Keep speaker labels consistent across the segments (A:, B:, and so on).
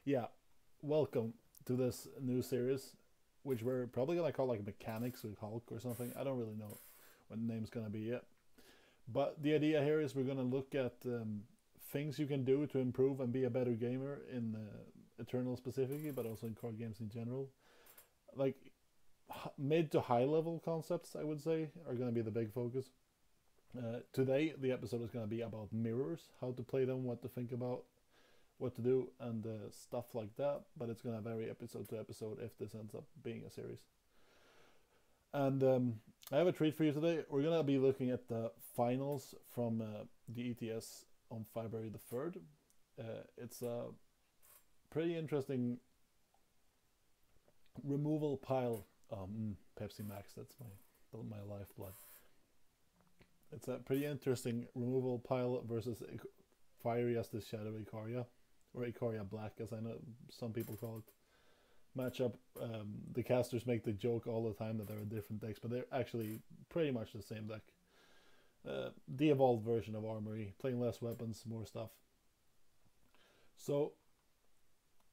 A: Yeah, welcome to this new series, which we're probably gonna call like Mechanics with Hulk or something. I don't really know what the name's gonna be yet. But the idea here is we're gonna look at things you can do to improve and be a better gamer in Eternal specifically, but also in card games in general. Like mid to high level concepts, I would say, are gonna be the big focus. Today, the episode is gonna be about mirrors, how to play them, what to think about, what to do, and stuff like that. But it's gonna vary episode to episode if this ends up being a series. And I have a treat for you today. We're gonna be looking at the finals from the ETS on February the 3rd. It's a pretty interesting removal pile. Pepsi Max, that's my lifeblood. It's a pretty interesting removal pile versus Fiery as the Shadow Icaria, or Icaria Black, as I know some people call it. Matchup. The casters make the joke all the time that there are different decks, but they're actually pretty much the same deck. The evolved version of Armory, playing less weapons, more stuff. So,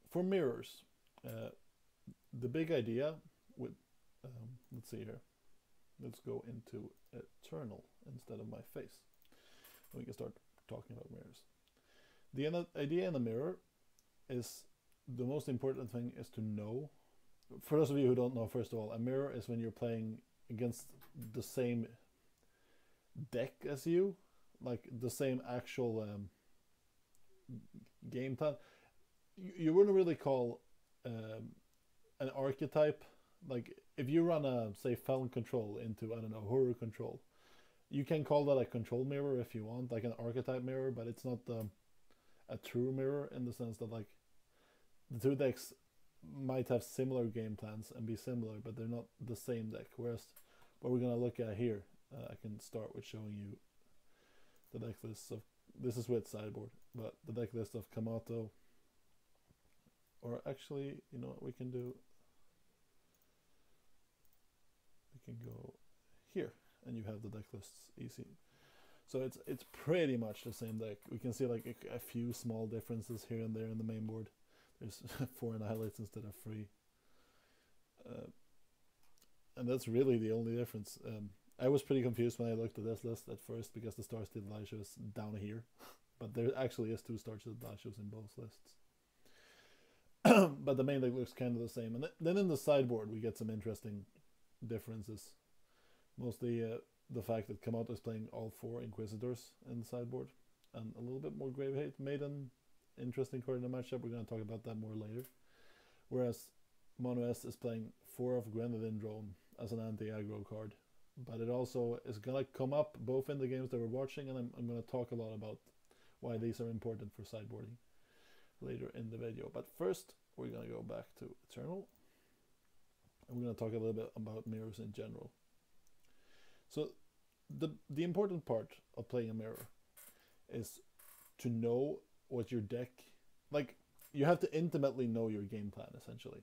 A: for mirrors, the big idea with, let's see here, let's go into Eternal instead of my face. We can start talking about mirrors. The idea in a mirror is the most important thing is to know. For those of you who don't know, first of all, a mirror is when you're playing against the same deck as you, like the same actual game plan. You wouldn't really call an archetype, like if you run a say Felon Control into, I don't know, Horror Control, you can call that a control mirror if you want, like an archetype mirror, but it's not a true mirror in the sense that like the two decks might have similar game plans and be similar, but they're not the same deck. Whereas what we're gonna look at here, I can start with showing you the deck list of, this is with sideboard, but the deck list of Kamato, or actually, you know what we can do? We can go here, and you have the deck lists easy. So it's pretty much the same deck. We can see like a few small differences here and there in the main board. There's 4 annihilates instead of 3. And that's really the only difference. I was pretty confused when I looked at this list at first because the Star Steel Light shows down here. But there actually is 2 Star Steel Light shows in both lists. But the main deck looks kind of the same. And then in the sideboard we get some interesting differences. Mostly the fact that Kamato is playing all 4 Inquisitors in the sideboard. And a little bit more Grave Hate Maiden. Interesting card in the matchup. We're going to talk about that more later. Whereas Mono S is playing 4 of Grenadin Drone as an anti-aggro card. But it also is going to come up both in the games that we're watching, and I'm going to talk a lot about why these are important for sideboarding later in the video. But first, we're going to go back to Eternal. And we're going to talk a little bit about mirrors in general. So the important part of playing a mirror is to know what your deck, like you have to intimately know your game plan essentially,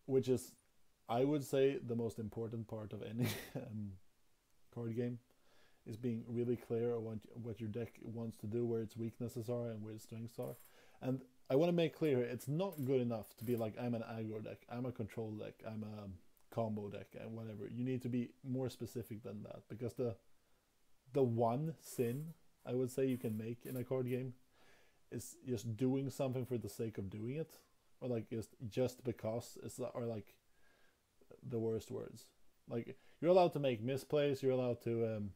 A: which is, I would say, the most important part of any card game, is being really clear on what your deck wants to do, where its weaknesses are and where its strengths are. And I want to make clear it's not good enough to be like, I'm an aggro deck, I'm a control deck, I'm a combo deck, and whatever. You need to be more specific than that, because the one sin I would say you can make in a card game is just doing something for the sake of doing it, or like just because are like the worst words. Like, you're allowed to make misplays, you're allowed to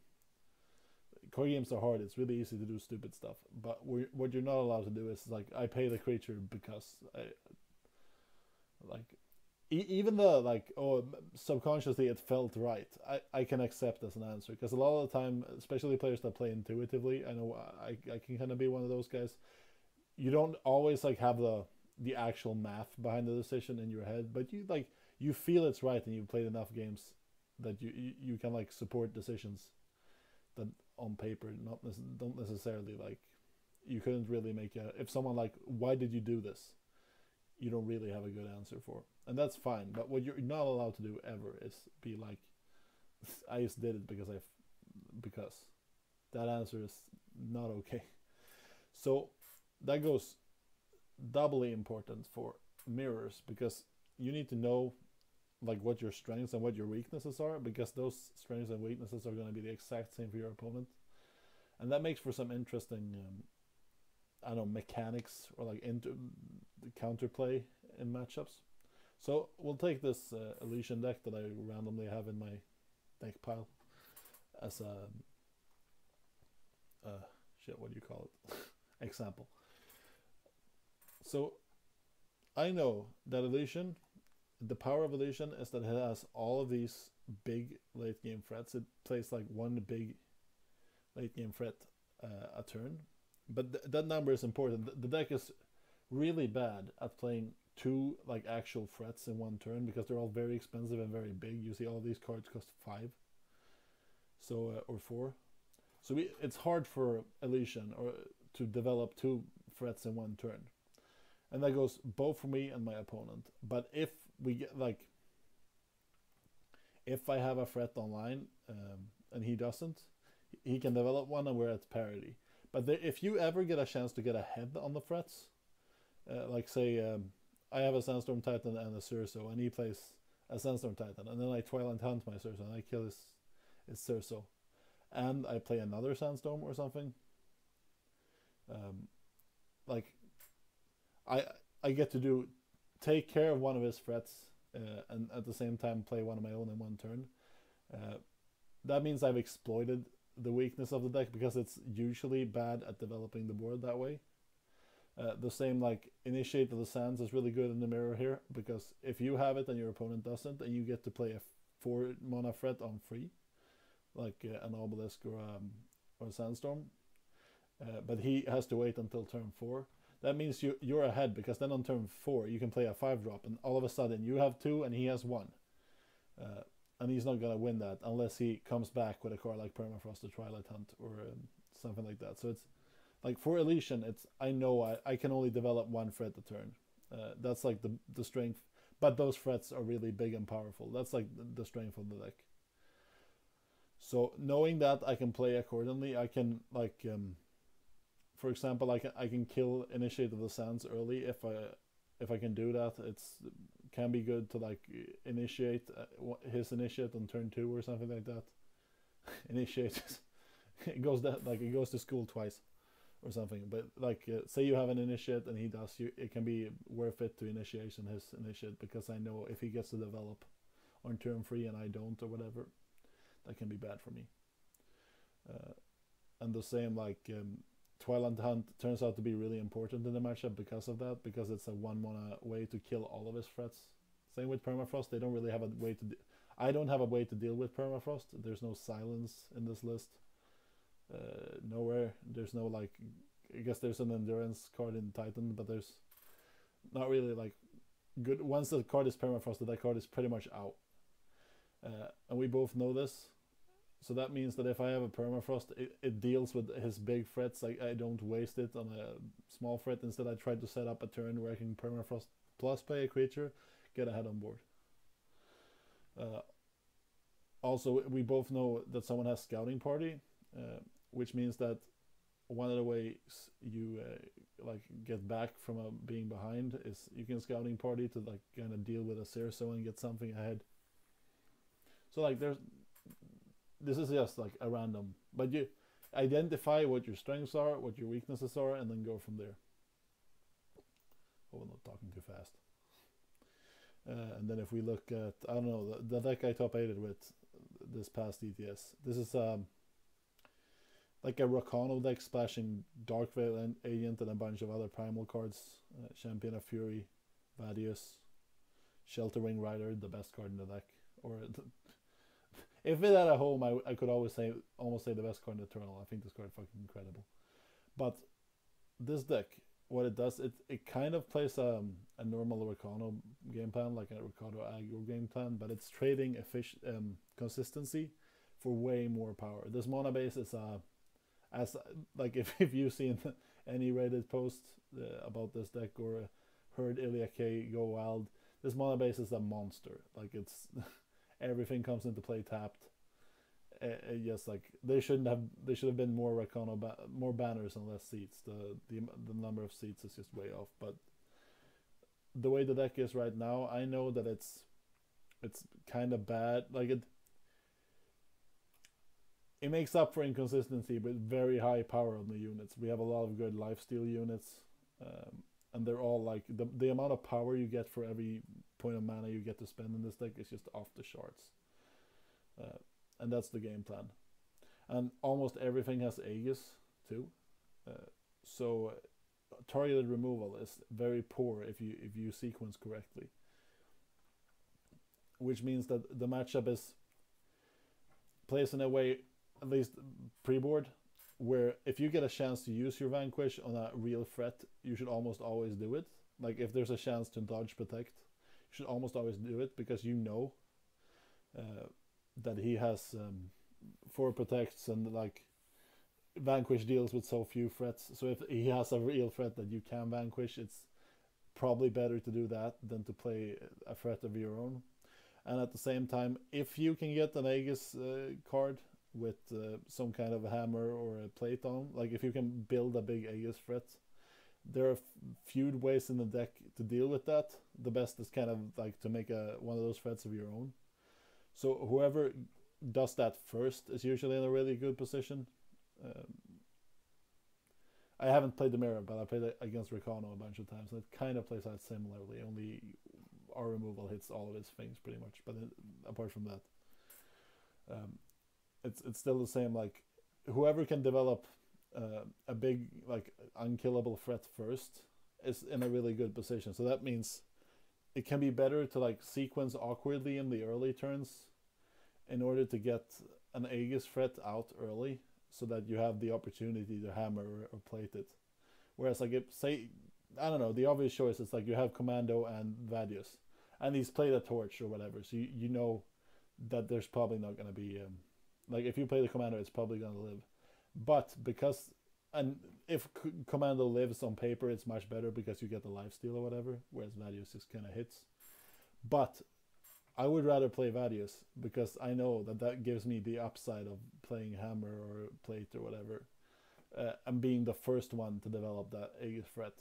A: card games are hard, it's really easy to do stupid stuff, but what you're not allowed to do is like, I pay the creature because I like, even the like, oh, subconsciously it felt right, I can accept as an answer, because a lot of the time, especially players that play intuitively, I know I can kind of be one of those guys. You don't always like have the actual math behind the decision in your head, but you feel it's right, and you've played enough games that you can like support decisions that on paper don't necessarily, like, you couldn't really make if someone like, why did you do this, you don't really have a good answer for, and that's fine. But what you're not allowed to do ever is be like, I just did it because that answer is not okay. So that goes doubly important for mirrors because you need to know like what your strengths and what your weaknesses are, because those strengths and weaknesses are going to be the exact same for your opponent, and that makes for some interesting I don't know, mechanics or like into counterplay in matchups. So we'll take this Elysian deck that I randomly have in my deck pile as a shit, what do you call it? Example. So I know that Elysian, the power of Elysian is that it has all of these big late game threats. It plays like one big late game threat a turn, but that number is important. The deck is really bad at playing two like actual threats in one turn because they're all very expensive and very big. You see, all these cards cost 5, so or 4. So it's hard for Elysian or to develop two threats in one turn, and that goes both for me and my opponent. But if we get like, if I have a threat online and he doesn't, he can develop one and we're at parity. But if you ever get a chance to get ahead on the threats, like say I have a Sandstorm Titan and a Surso, and he plays a Sandstorm Titan, and then I Twilight Hunt my Surso and I kill his Surso, and I play another Sandstorm or something. Like I get to take care of one of his threats and at the same time play one of my own in one turn. That means I've exploited the weakness of the deck because it's usually bad at developing the board that way. The same like Initiate of the Sands is really good in the mirror here, because if you have it and your opponent doesn't, and you get to play a 4 mana threat on free, like an Obelisk or a Sandstorm, but he has to wait until turn 4. That means you're ahead, because then on turn 4 you can play a 5-drop, and all of a sudden you have 2 and he has 1. And he's not gonna win that unless he comes back with a card like Permafrost or Twilight Hunt or something like that. So it's like for Elysian, it's I know I can only develop one threat a turn. That's like the strength, but those threats are really big and powerful. That's like the strength of the deck. So knowing that, I can play accordingly. I can like, for example, I can kill Initiate of the Sands early if I can do that. It's can be good to like initiate his initiate on turn 2 or something like that. Initiate it goes to school twice or something. But like say you have an initiate and he does, it can be worth it to initiation his initiate, because I know if he gets to develop on turn 3 and I don't or whatever, that can be bad for me. And the same like Twilight Hunt turns out to be really important in the matchup because of that, because it's a 1 mana way to kill all of his threats. Same with Permafrost, they don't really have a way to I don't have a way to deal with Permafrost. There's no silence in this list. Nowhere. There's no like, I guess there's an endurance card in Titan, but there's not really like good. Once the card is Permafrosted, that card is pretty much out. And we both know this. So that means that if I have a Permafrost, it deals with his big threats. Like I don't waste it on a small threat. Instead, I try to set up a turn where I can Permafrost plus play a creature, get ahead on board. Also, we both know that someone has Scouting Party, which means that one of the ways you like get back from being behind is you can Scouting Party to like kind of deal with a Circe and get something ahead. So like this is just like a random, but you identify what your strengths are, what your weaknesses are, and then go from there. Oh, I'm not talking too fast. And then if we look at, I don't know, the deck I top 8'd with this past ETS, this is like a Rakano deck splashing Darkveil Agent and a bunch of other primal cards. Champion of Fury, Vadius, Sheltering Rider, the best card in the deck. Or if it had a home, I could almost say the best card in Eternal. I think this card is fucking incredible. But this deck, what it does, it kind of plays a normal Rakano game plan, like a Rakano aggro game plan, but it's trading consistency for way more power. This mana base is as like if you've seen any Reddit post about this deck or heard Ilya K go wild, this mana base is a monster. Like it's everything comes into play tapped. Yes, like they should have been more more banners and less seats. The number of seats is just way off. But the way the deck is right now, I know that it's kind of bad. Like it makes up for inconsistency with very high power on the units. We have a lot of good lifesteal units, and they're all like the amount of power you get for every point of mana you get to spend in this deck is just off the charts. And that's the game plan. And almost everything has Aegis too, so targeted removal is very poor if you sequence correctly, which means that the matchup is placed in a way, at least pre-board, where if you get a chance to use your Vanquish on a real threat, you should almost always do it. Like if there's a chance to dodge protect, you should almost always do it, because you know that he has 4 protects, and like Vanquish deals with so few threats. So if he has a real threat that you can Vanquish, it's probably better to do that than to play a threat of your own. And at the same time, if you can get an Aegis card with some kind of a hammer or a plate on, like if you can build a big Aegis threat, there are few ways in the deck to deal with that. The best is kind of like to make one of those threats of your own. So whoever does that first is usually in a really good position. I haven't played the mirror, but I played it against Rakano a bunch of times, and it kind of plays out similarly, only our removal hits all of his things pretty much. But apart from that, it's still the same. Like whoever can develop a big like unkillable threat first is in a really good position. So that means it can be better to like sequence awkwardly in the early turns in order to get an Aegis threat out early, so that you have the opportunity to hammer or plate it. Whereas like if say, I don't know, the obvious choice is like you have Commando and Vadius, and he's played a torch or whatever, so you know that there's probably not going to be like if you play the Commando, it's probably going to live. But because, and if Commando lives on paper, it's much better because you get the lifesteal or whatever, whereas Vadius just kind of hits. But I would rather play Vadius because I know that gives me the upside of playing hammer or plate or whatever, and being the first one to develop that Aegis threat,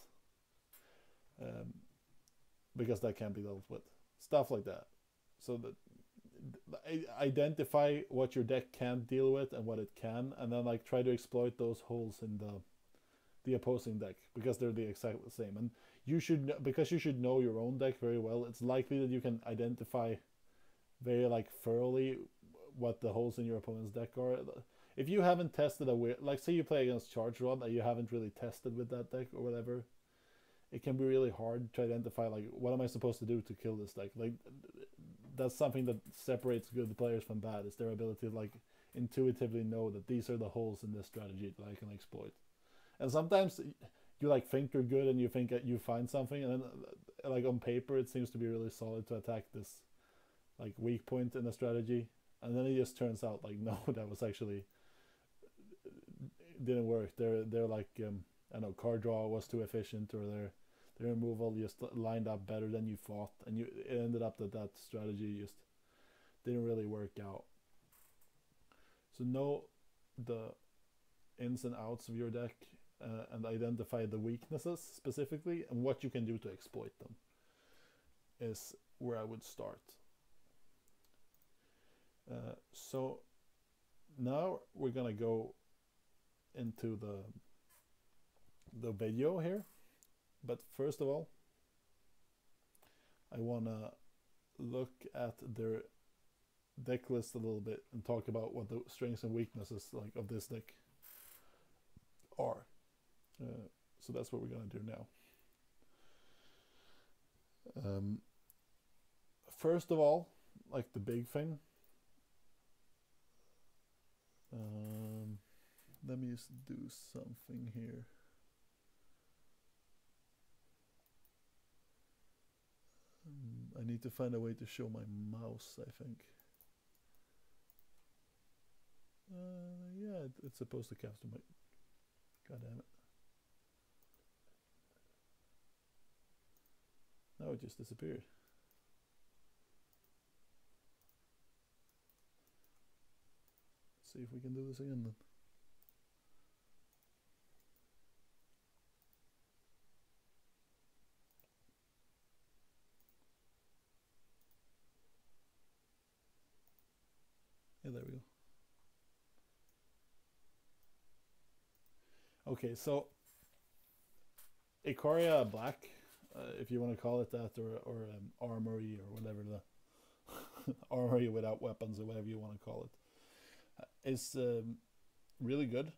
A: because that can be dealt with. Stuff like that. So that identify what your deck can't deal with and what it can, and then like try to exploit those holes in the opposing deck, because they're the exact same. And you should, because you should know your own deck very well, it's likely that you can identify very like thoroughly what the holes in your opponent's deck are. If you haven't tested a weird, like say you play against Charge Rod that you haven't really tested with that deck or whatever, it can be really hard to identify like what am I supposed to do to kill this deck. Like that's something that separates good players from bad, is their ability to like intuitively know that these are the holes in this strategy that I can exploit. And sometimes you like think you're good and you think that you find something, and then like on paper it seems to be really solid to attack this like weak point in the strategy, and then it just turns out like no, that was actually didn't work. They're like I don't know, card draw was too efficient, or their removal just lined up better than you thought, and it ended up that strategy just didn't really work out. So know the ins and outs of your deck, and identify the weaknesses specifically and what you can do to exploit them is where I would start. So now we're gonna go into the video here, but first of all I wanna look at their deck list a little bit and talk about what the strengths and weaknesses like of this deck are. So that's what we're gonna do now. First of all, like the big thing, let me just do something here. I need to find a way to show my mouse, I think. Yeah, it's supposed to capture my... God damn it. Now it just disappeared. See if we can do this again then. Yeah, there we go. Okay, so Ikaria Black, if you want to call it that, or Armory, or whatever the Armory without weapons, or whatever you want to call it, is really good.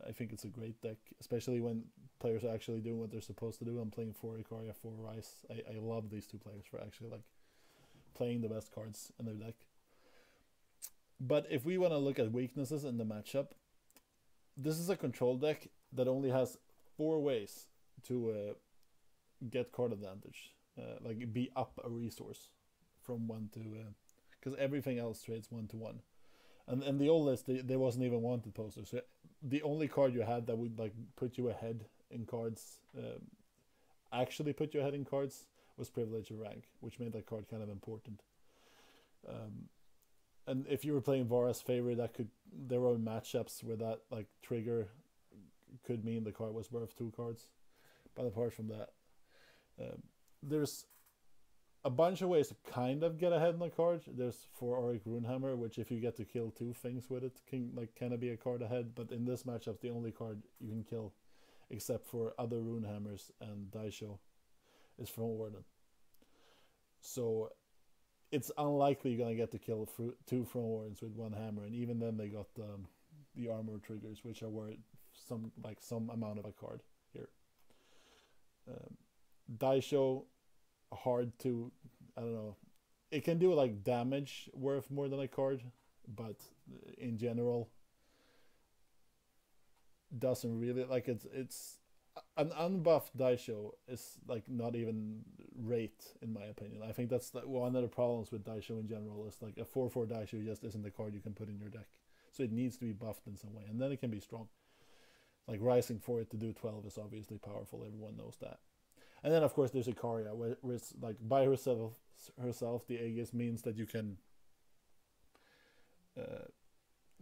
A: I think it's a great deck, especially when players are actually doing what they're supposed to do. I'm playing 4 Ikaria, 4 Rice. I love these two players for actually like playing the best cards in their deck. But if we want to look at weaknesses in the matchup, this is a control deck that only has 4 ways to get card advantage, like be up a resource from 1 to, because everything else trades 1 to 1. And in the old list, there wasn't even wanted posters. So the only card you had that would like put you ahead in cards, actually put you ahead in cards, was Privilege of Rank, which made that card kind of important. And if you were playing Vara's Favor, there were matchups where that like trigger could mean the card was worth 2 cards. But apart from that, there's a bunch of ways to kind of get ahead in the card. There's 4 Auric Runehammer, which if you get to kill 2 things with it, can like kind of be a card ahead. But in this matchup, the only card you can kill, except for other Runehammers and Daisho, is Throne Warden. So it's unlikely you're gonna get to kill 2 Throne Wardens with 1 hammer, and even then they got the armor triggers, which are worth some amount of a card here. Daisho, hard to, I don't know, it can do like damage worth more than a card, but in general doesn't really, like, it's an unbuffed Daisho is like not even rate in my opinion. I think that's one of the problems with Daisho in general, is like a 4/4 Daisho just isn't the card you can put in your deck, so it needs to be buffed in some way, and then it can be strong. Like rising for it to do 12 is obviously powerful, everyone knows that. And then of course there's Ikaria, where it's like by herself the Aegis means that you can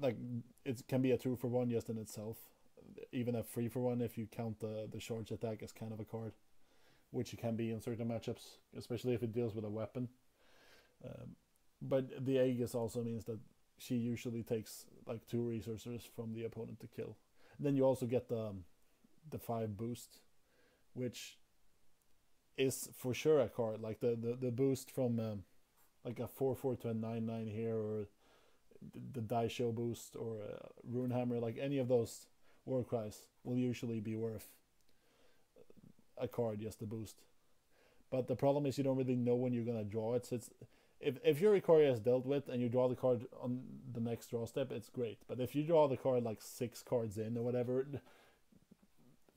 A: like it can be a 2-for-1 just in itself, even a 3-for-1 if you count the charge attack as kind of a card, which it can be in certain matchups, especially if it deals with a weapon. But the Aegis also means that she usually takes like 2 resources from the opponent to kill. Then you also get the 5 boost, which is for sure a card, like the boost from like a 4/4 to a 9/9 here, or the Daisho boost, or Runehammer, like any of those war cries will usually be worth a card, just the boost. But the problem is you don't really know when you're gonna draw it. So it's if your Ikaria is dealt with and you draw the card on the next draw step, it's great. But if you draw the card like 6 cards in or whatever,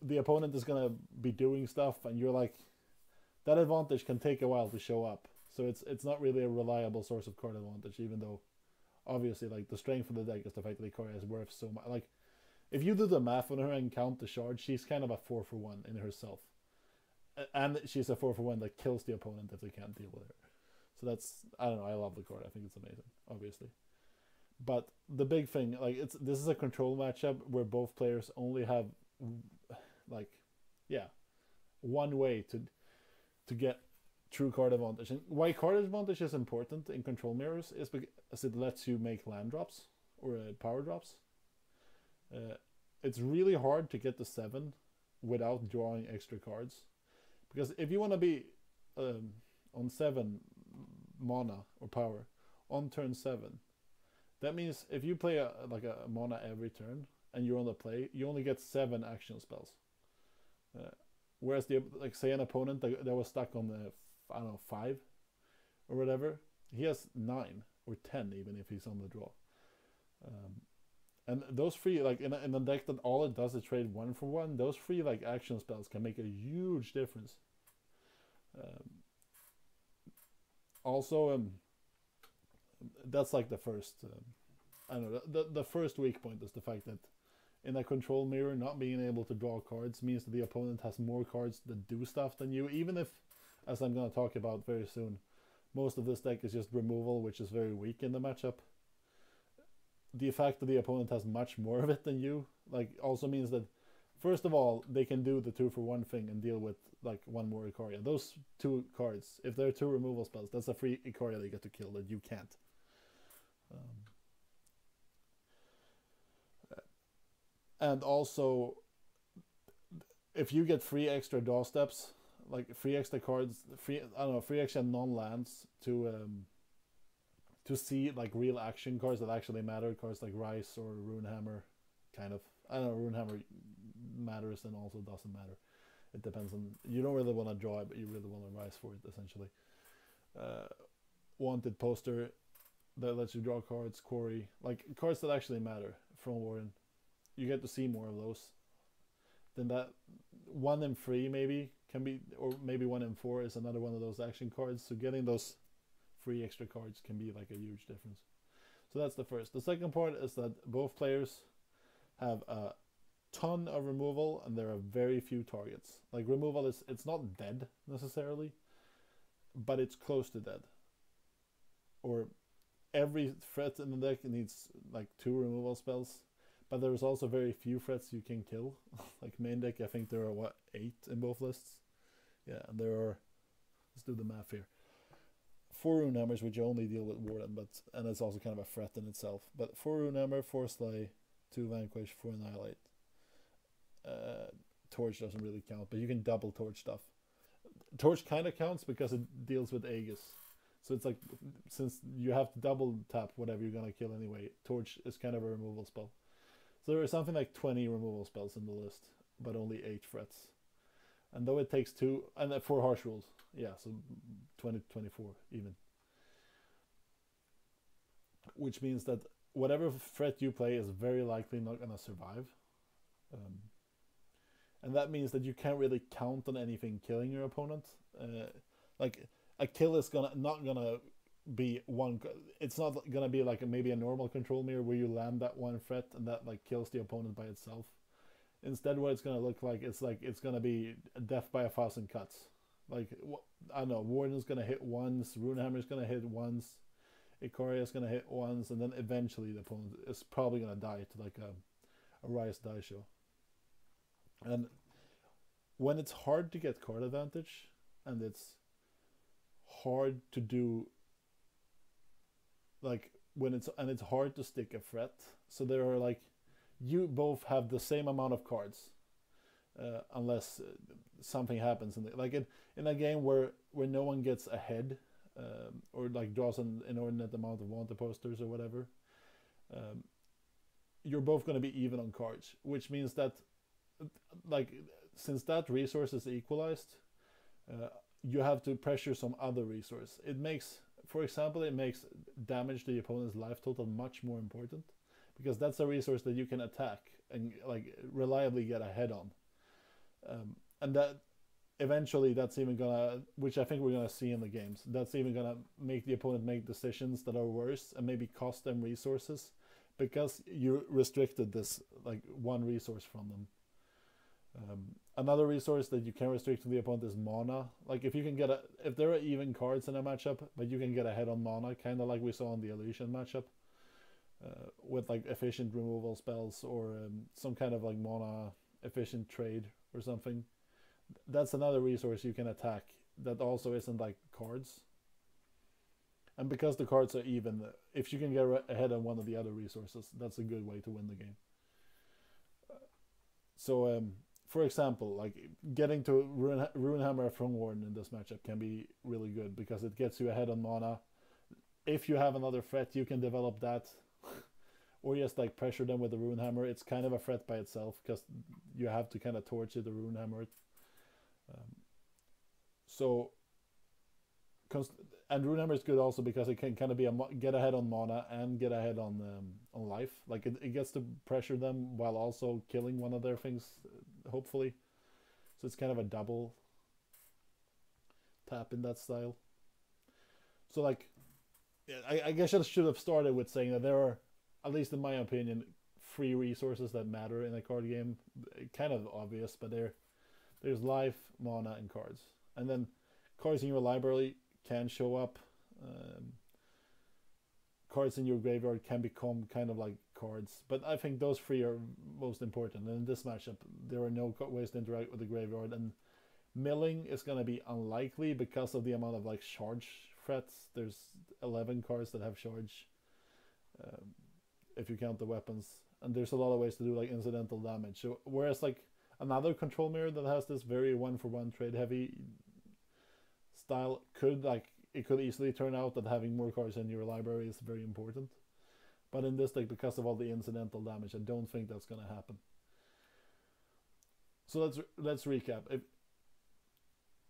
A: the opponent is gonna be doing stuff, and you're like, that advantage can take a while to show up. So it's not really a reliable source of card advantage, even though obviously like the strength of the deck is the fact that Ikaria is worth so much. Like if you do the math on her and count the shards, she's kind of a 4-for-1 in herself. And she's a 4-for-1 that kills the opponent if they can't deal with her. So that's, I don't know, I love the card. I think it's amazing, obviously. But the big thing, like this is a control matchup where both players only have like, yeah, one way to get true card advantage. And why card advantage is important in control mirrors is because it lets you make land drops or power drops. It's really hard to get the 7 without drawing extra cards, because if you want to be on 7 mana or power on turn 7, that means if you play a mana every turn and you're on the play, you only get 7 action spells. Whereas say an opponent that was stuck on the 5 or whatever, he has 9 or 10 even if he's on the draw. And those 3, like in a deck that all it does is trade 1-for-1, those 3 like action spells can make a huge difference. Also, that's like the first. I don't know. The first weak point is the fact that in a control mirror, not being able to draw cards means that the opponent has more cards that do stuff than you. Even if, as I'm going to talk about very soon, most of this deck is just removal, which is very weak in the matchup. the fact that the opponent has much more of it than you, like, also means that first of all they can do the 2-for-1 thing and deal with like one more Ikaria. Those two cards, if they're two removal spells, that's a free Ikaria they get to kill that you can't. Um, and also, if you get free extra draw steps, like free extra cards, free extra non-lands to see like real action cards that actually matter, cards like Rise or Runehammer, kind of. I don't know, Runehammer matters and also doesn't matter. It depends on, you don't really want to draw it, but you really want to Rise for it, essentially. Wanted poster that lets you draw cards, Quarry, like cards that actually matter from Warden. You get to see more of those. Then that 1 in 3 maybe can be, or maybe 1 in 4 is another one of those action cards. So getting those free extra cards can be like a huge difference. So that's the first. The second part is that both players have a ton of removal and there are very few targets. Like removal is, it's not dead necessarily, but it's close to dead. Or every threat in the deck needs like 2 removal spells, but there's also very few threats you can kill. Like main deck, I think there are 8 in both lists. Yeah, and there are, let's do the math here. 4 Runehammers, which only deal with Warden, and it's also kind of a threat in itself. But 4 Runehammer, 4 Slay, 2 Vanquish, 4 Annihilate. Torch doesn't really count, but you can double Torch stuff. Torch kind of counts because it deals with Aegis. So it's like, since you have to double tap whatever you're going to kill anyway, Torch is kind of a removal spell. So there are something like 20 removal spells in the list, but only 8 threats. And though it takes 2, and 4 harsh rules. Yeah, so 20 to 24 even. Which means that whatever threat you play is very likely not going to survive. And that means that you can't really count on anything killing your opponent. Like a kill is not gonna be one. It's not gonna be like maybe a normal control mirror where you land that one threat and that like kills the opponent by itself. Instead, what it's gonna look like it's gonna be death by 1,000 cuts. Like I don't know, Warden's gonna hit once, Runehammer's gonna hit once, Ikaria's gonna hit once, and then eventually the opponent is probably gonna die to like a Rise die show. And when it's hard to get card advantage, and it's hard to do, like it's hard to stick a threat. So there are like, you both have the same amount of cards, unless something happens in a game where no one gets ahead, or like draws an inordinate amount of wanted posters or whatever. You're both going to be even on cards, which means that like since that resource is equalized, you have to pressure some other resource. It makes, for example, damage to the opponent's life total much more important, because that's a resource that you can attack and like reliably get ahead on. And that eventually that's even gonna, which I think we're gonna see in the games, that's even gonna make the opponent make decisions that are worse and maybe cost them resources because you restricted this like one resource from them. Another resource that you can restrict to the opponent is mana. Like if you can if there are even cards in a matchup, but you can get ahead on mana, kind of like we saw in the Elysian matchup, with like efficient removal spells or some kind of like mana efficient trade or something. That's another resource you can attack that also isn't like cards. And because the cards are even, if you can get ahead on one of the other resources, that's a good way to win the game. So for example, like getting to Runehammer from Warden in this matchup can be really good because it gets you ahead on mana. If you have another threat, you can develop that, or just like pressure them with the Runehammer. It's kind of a threat by itself because you have to kind of torch it, the Runehammer. And Runehammer is good also because it can kind of be get ahead on mana and get ahead on life. Like it gets to pressure them while also killing one of their things, hopefully. So it's kind of a double tap in that style. So like, I guess I should have started with saying that there are, at least in my opinion, 3 resources that matter in a card game. Kind of obvious, but there's life, mana, and cards. And then cards in your library can show up cards in your graveyard can become kind of like cards. But I think those three are most important. And in this matchup, there are no ways to interact with the graveyard, and milling is going to be unlikely because of the amount of like charge threats. There's 11 cards that have charge, um, if you count the weapons, and there's a lot of ways to do like incidental damage. So whereas like another control mirror that has this very 1-for-1 trade heavy style could like, it could easily turn out that having more cards in your library is very important. But in this deck, because of all the incidental damage, I don't think that's going to happen. So let's recap.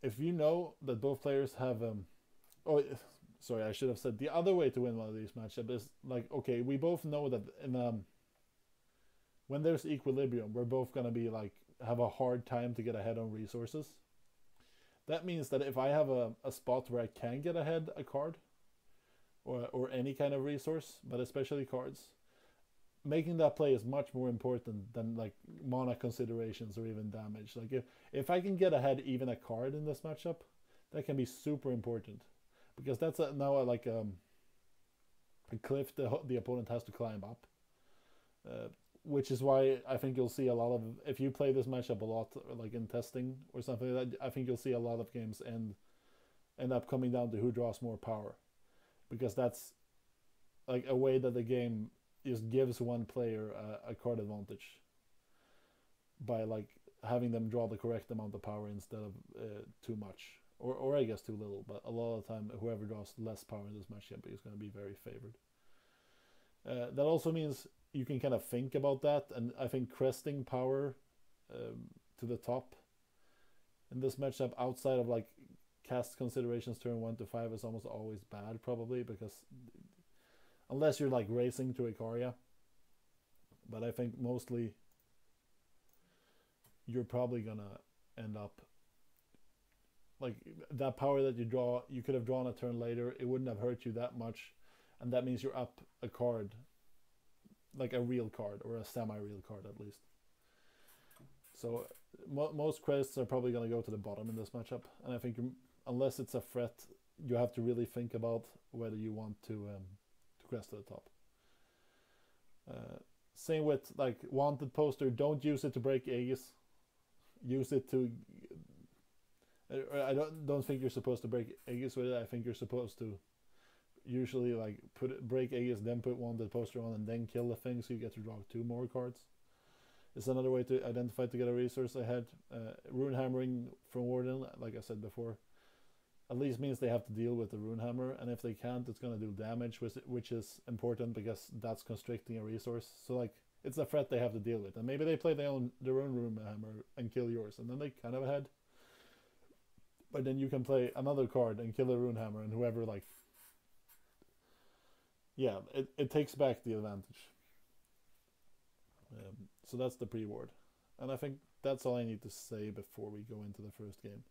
A: If you know that both players have sorry, I should have said the other way to win one of these matchups is like, okay, we both know that in when there's equilibrium, we're both gonna be like have a hard time to get ahead on resources. That means that if I have a spot where I can get ahead a card or any kind of resource, but especially cards, making that play is much more important than like mana considerations or even damage. Like if I can get ahead even a card in this matchup, that can be super important, because that's now like a cliff the opponent has to climb up, which is why I think you'll see a lot of, if you play this matchup a lot, like in testing or something like that, I think you'll see a lot of games end up coming down to who draws more power, because that's like a way that the game just gives one player a card advantage by like having them draw the correct amount of power instead of too much, or I guess too little. But a lot of the time, whoever draws less power in this matchup is going to be very favored. That also means you can kind of think about that, and I think cresting power to the top in this matchup outside of like cast considerations turn 1 to 5 is almost always bad, probably, because unless you're like racing to Ikaria, but I think mostly you're probably gonna end up like that power that you draw, you could have drawn a turn later, it wouldn't have hurt you that much, and that means you're up a card, like a real card or a semi-real card at least. So most crests are probably going to go to the bottom in this matchup, and I think unless it's a threat, you have to really think about whether you want to crest to the top. Same with like wanted poster, don't use it to break Aegis. Use it to I don't think you're supposed to break Aegis with it. I think you're supposed to usually like break Aegis, then put wanted poster on, and then kill the thing, so you get to draw 2 more cards. It's another way to identify to get a resource ahead. Rune hammering from Warden, like I said before, at least means they have to deal with the rune hammer, and if they can't, it's going to do damage, which is important because that's constricting a resource. So like it's a threat they have to deal with, and maybe they play their own rune hammer and kill yours, and then they kind of ahead. But then you can play another card and kill the rune hammer, and whoever like, yeah, it takes back the advantage. So that's the pre-ward, and I think that's all I need to say before we go into the first game.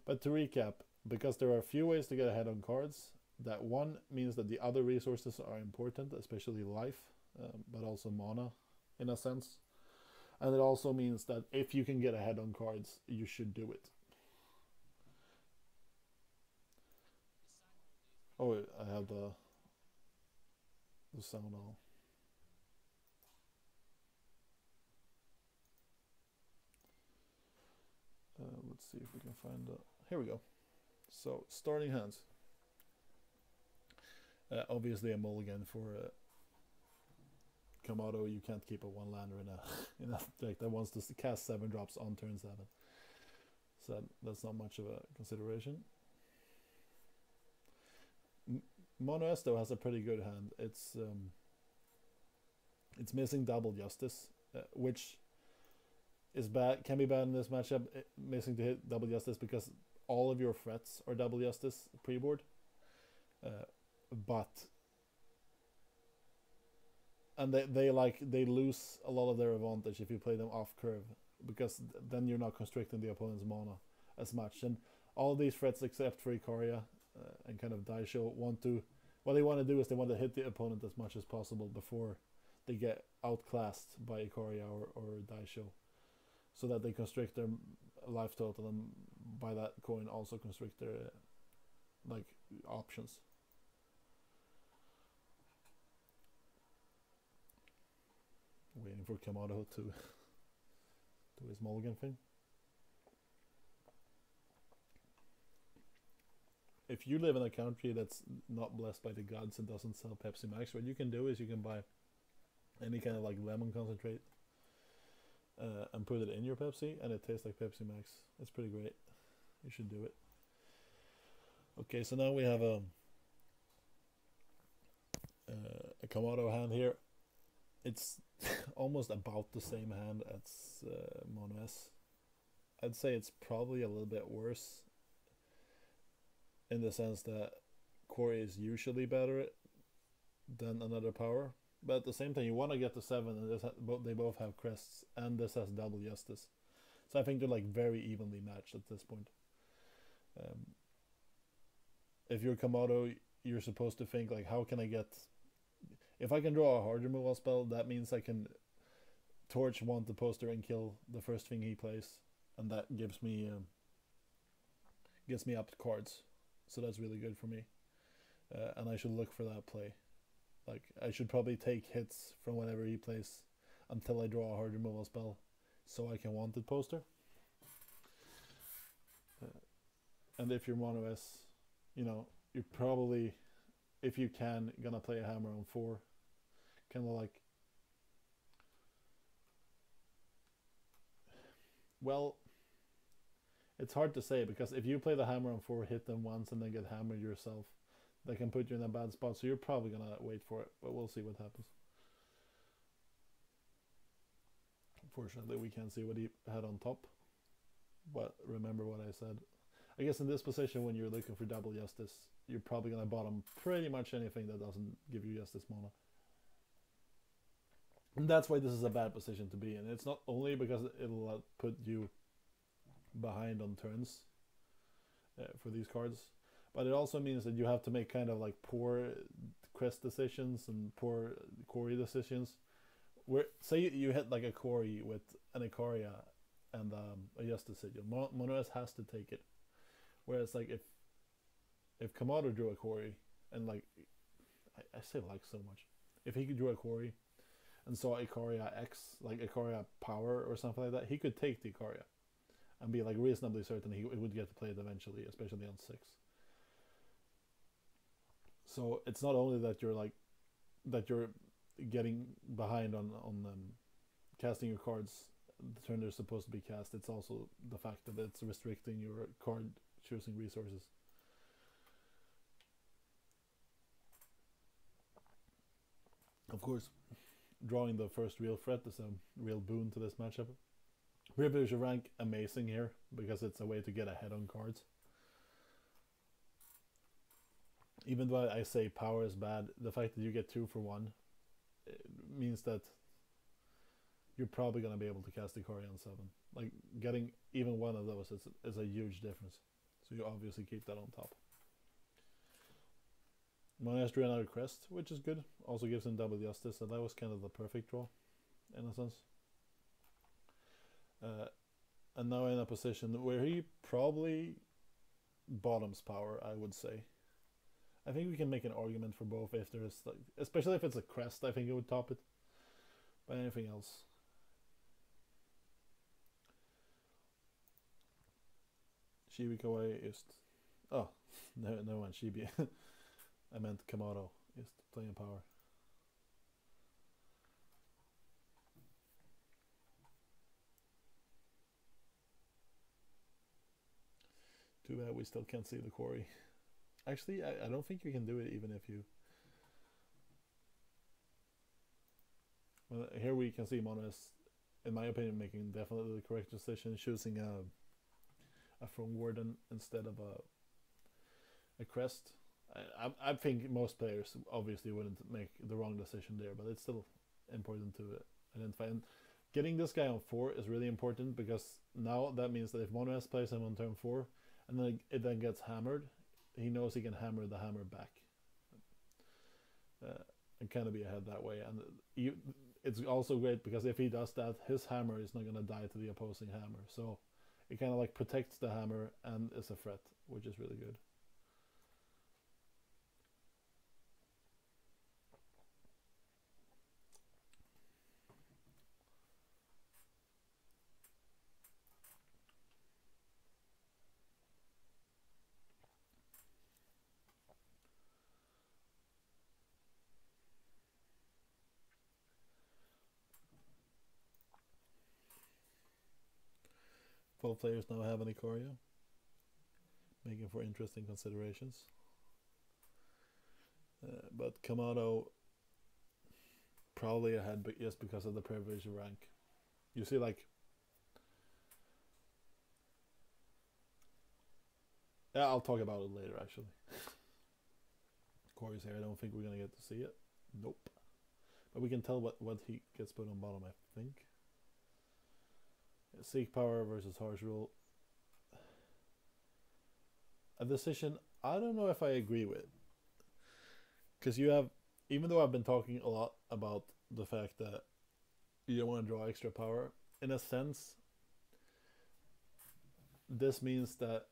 A: But to recap, because there are a few ways to get ahead on cards, that one means that the other resources are important, especially life, but also mana in a sense. And it also means that if you can get ahead on cards, you should do it. Oh, I have the sound on. Let's see if we can find the... Here we go. So, starting hands. Obviously a mulligan for Kamado. You can't keep a 1-lander in a deck that wants to cast 7 drops on turn 7. So that's not much of a consideration. Mono Esto has a pretty good hand. It's missing double justice, which is bad. Can be bad in this matchup. Missing to hit double justice because all of your threats are double justice pre-board. But and they lose a lot of their advantage if you play them off curve, because then you're not constricting the opponent's mana as much. And all these threats except for Ikaria and kind of Daisho what they want to do is they want to hit the opponent as much as possible before they get outclassed by Ikaria or Daisho, so that they constrict their life total, and by that coin also constrict their like options. Waiting for Kamado to do his mulligan thing. If you live in a country that's not blessed by the gods and doesn't sell Pepsi Max, what you can do is you can buy any kind of like lemon concentrate and put it in your Pepsi, and it tastes like Pepsi Max. It's pretty great. You should do it. Okay, so now we have a Kamado hand here. It's almost about the same hand as Mono S. I'd say it's probably a little bit worse in the sense that Corey is usually better than another power. But at the same time, you want to get to 7, and they both have crests, and this has double justice. So I think they're like very evenly matched at this point. If you're Kamado, you're supposed to think like, how can I get... If I can draw a hard removal spell, that means I can torch one the poster and kill the first thing he plays, and that gives me up to cards. So that's really good for me, and I should look for that play. Like, I should probably take hits from whatever he plays until I draw a hard removal spell, so I can wanted poster. And if you're Mono S, you know, you're probably, if you can, gonna play a hammer on 4. Kind of like, well, it's hard to say, because if you play the hammer on 4, hit them once, and then get hammered yourself, that can put you in a bad spot. So you're probably gonna wait for it, but we'll see what happens. Unfortunately, we can't see what he had on top, but remember what I said. I guess in this position, when you're looking for double justice, you're probably gonna bottom pretty much anything that doesn't give you justice mana. And that's why this is a bad position to be in. It's not only because it'll put you behind on turns for these cards, but it also means that you have to make kind of like poor crest decisions and poor Corey decisions. Where, say you hit like a Corey with an Ikaria and a Justice Sigil, Mono S has to take it. Whereas like if Kamado drew a Corey, and like I say like so much, if he could draw a Corey and saw Ikaria X, like Ikaria Power or something like that, he could take the Ikaria and be like reasonably certain he would get to play it eventually, especially on 6. So it's not only that you're getting behind on casting your cards the turn they're supposed to be cast, it's also the fact that it's restricting your card choosing resources. Of course, drawing the first real threat is a real boon to this matchup. Privilege rank amazing here because it's a way to get ahead on cards. Even though I say power is bad, the fact that you get 2 for 1 means that you're probably going to be able to cast the Ikaria on 7. Like, getting even one of those is a huge difference. So you obviously keep that on top. Mono S drew another crest, which is good. Also gives him double justice, so that was kind of the perfect draw, in a sense. And now in a position where he probably bottoms power, I would say. I think we can make an argument for both if there's, like, especially if it's a crest, I think it would top it. But anything else. Shibi Kawaii is... Oh, no one, Shibi. I meant Kamado is playing power. Too bad we still can't see the Corey. Actually, I don't think you can do it even if you... Well, here we can see Mono S, in my opinion, making definitely the correct decision, choosing a Throne Warden instead of a crest. I think most players obviously wouldn't make the wrong decision there, but it's still important to identify. And getting this guy on 4 is really important, because now that means that if Mono S plays him on turn 4 and then it then gets hammered, he knows he can hammer the hammer back and kind of be ahead that way. And it's also great because if he does that, his hammer is not going to die to the opposing hammer. So it kind of like protects the hammer and is a threat, which is really good. Both players now have an Ikoria, making for interesting considerations. But Kamado probably ahead, but just because of the privilege rank. You see, like, yeah, I'll talk about it later. Actually, Corey's here. I don't think we're gonna get to see it. Nope. But we can tell what he gets put on bottom. I think. Seek Power versus Harsh Rule. A decision I don't know if I agree with. Because you have, even though I've been talking a lot about the fact that you don't want to draw extra power, in a sense, this means that,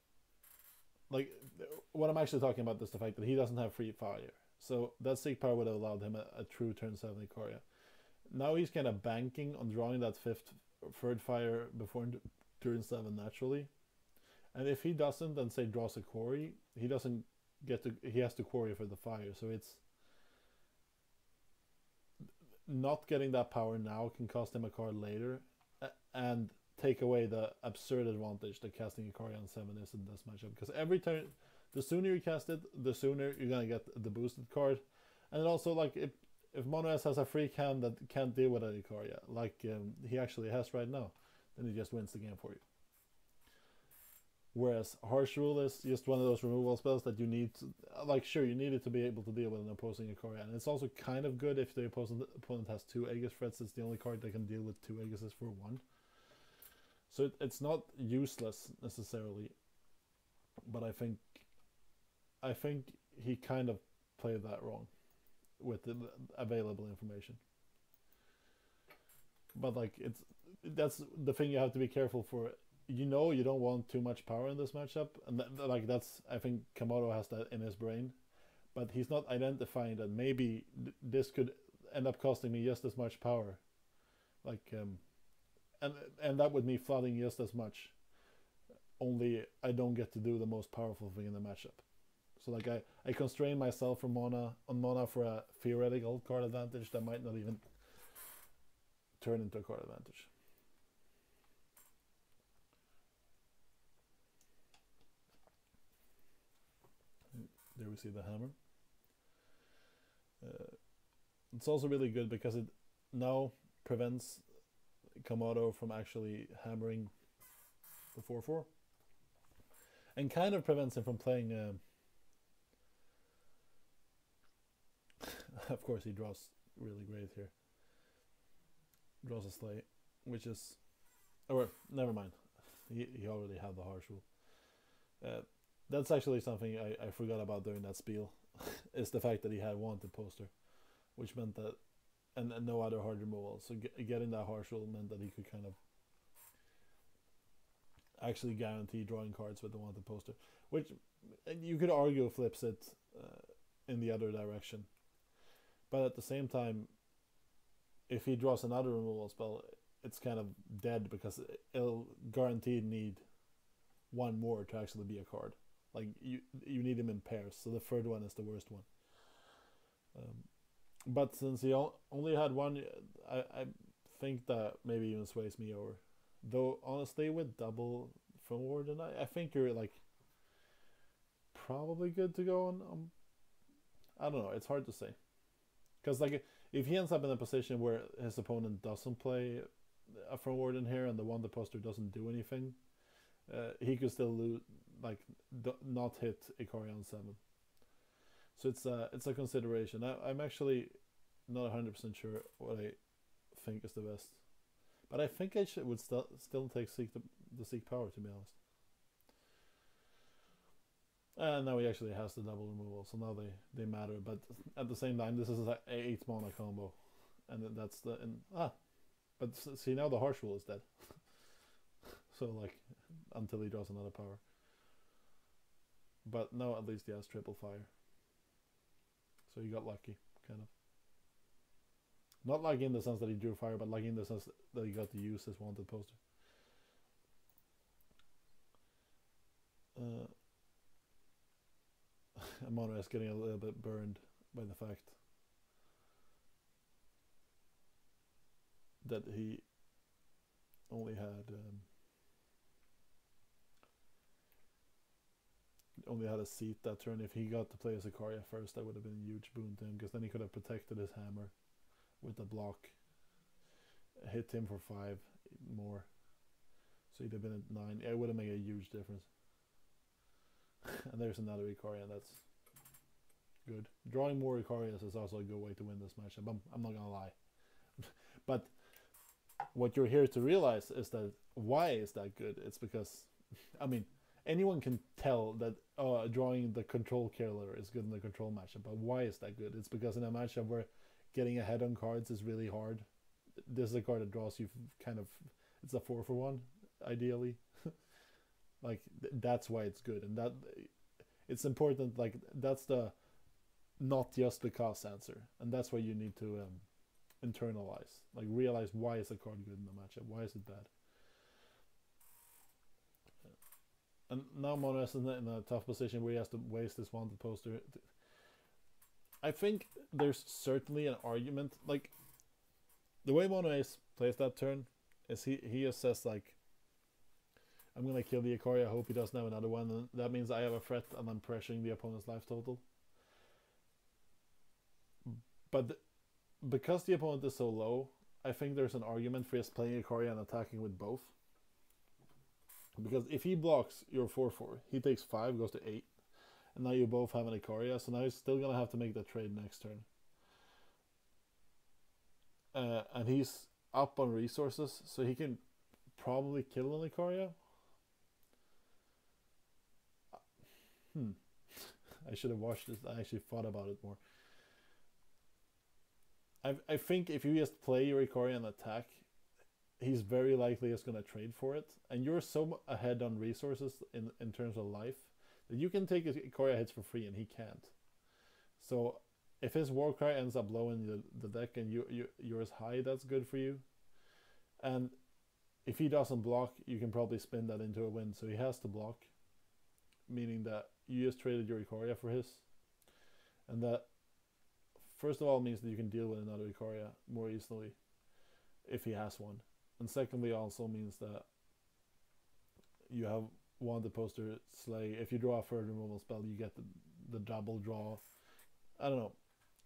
A: like, what I'm actually talking about is the fact that he doesn't have free fire. So that Seek Power would have allowed him a true turn 7 Ikoria. Now he's kind of banking on drawing that third fire before turn 7 naturally. And if he doesn't, and say draws a quarry, he doesn't get to. He has to quarry for the fire. So it's not getting that power now can cost him a card later, and take away the absurd advantage that casting a Ikoria on 7 is in this matchup. Because every turn, the sooner you cast it, the sooner you're gonna get the boosted card. And also, like, if Mono-S has a freak hand that can't deal with an Ikoria, like he actually has right now, then he just wins the game for you. Whereas Harsh Rule is just one of those removal spells that you need to, like, sure, you need it to be able to deal with an opposing Ikoria. And it's also kind of good if the opponent has 2 Aegis threats. It's the only card that can deal with 2 Aegises for 1. So it's not useless necessarily. But I think he kind of played that wrong with the available information. But, like, that's the thing you have to be careful for. You know, you don't want too much power in this matchup, and that's, I think Kamado has that in his brain, but he's not identifying that maybe this could end up costing me just as much power, like, and that would me flooding just as much. Only I don't get to do the most powerful thing in the matchup. So, like, I constrain myself from mana for a theoretical card advantage that might not even turn into a card advantage. There we see the hammer. It's also really good because it now prevents Kamado from actually hammering the 4/4, and kind of prevents him from playing. Of course, he draws really great here. Draws a Slay, which is, or never mind. He already had the Harsh Rule. That's actually something I forgot about during that spiel, is the fact that he had Wanted poster, which meant that, and no other hard removal. So getting that Harsh Rule meant that he could kind of actually guarantee drawing cards with the Wanted poster, which you could argue flips it in the other direction. But at the same time, if he draws another removal spell, it's kind of dead because it'll guaranteed need one more to actually be a card. Like, you need him in pairs, so the third one is the worst one. But since he only had one, I think that maybe even sways me over. Though, honestly, with double from Warden, I think you're, like, probably good to go on. I don't know, it's hard to say. Because, like, if he ends up in a position where his opponent doesn't play a From Warden here and the Wanted poster doesn't do anything, he could still lose, like, not hit Ikoria on 7. So it's a consideration. I'm actually not 100% sure what I think is the best, but I think I would still take the Seek Power, to be honest. And now he actually has the double removal, so now they matter. But at the same time, this is an 8 mana combo, and that's but see, now the Harsh Rule is dead. So, like, until he draws another power. But now at least he has triple fire. So he got lucky, kind of. Not lucky in the sense that he drew fire, but lucky in the sense that he got to use his Wanted poster. Mono is getting a little bit burned by the fact that he only had only had a seat that turn. If he got to play as Ikaria first, that would have been a huge boon to him, because then he could have protected his hammer with the block, hit him for 5 more, so he'd have been at 9. It would have made a huge difference. And there's another Ikaria, and that's good. Drawing more Ikarias is also a good way to win this matchup. I'm not gonna lie. But what you're here to realize is that why is that good? It's because, I mean, anyone can tell that drawing the control killer is good in the control matchup. But why is that good? It's because in a matchup where getting ahead on cards is really hard, this is a card that draws you kind of, it's a 4-for-1 ideally. Like that's why it's good, and that it's important. Like that's the not just because answer, and that's what you need to internalize. Like realize why is a card good in the matchup, why is it bad. And now Mono S is in a tough position where he has to waste this wanted poster. I think there's certainly an argument, like the way Mono Ace plays that turn is he assesses like, I'm gonna kill the Ikaria, I hope he doesn't have another one, and that means I have a threat and I'm pressuring the opponent's life total. But because the opponent is so low, I think there's an argument for just playing Ikaria and attacking with both. Because if he blocks your 4-4, he takes 5, goes to 8, and now you both have an Ikaria, so now he's still gonna have to make the trade next turn. And he's up on resources, so he can probably kill an Ikaria. I should have watched this. I actually thought about it more. I think if you just play your Ikaria and attack, he's very likely just going to trade for it. And you're so ahead on resources in terms of life that you can take his Ikaria hits for free and he can't. So if his Warcry ends up low in the deck and you're as high, that's good for you. And if he doesn't block, you can probably spin that into a win. So he has to block, meaning that you just traded your Ikaria for his. And that, first of all, means that you can deal with another Ikaria more easily if he has one. And secondly, also means that you have wanted poster slay. If you draw a third removal spell, you get the double draw. I don't know.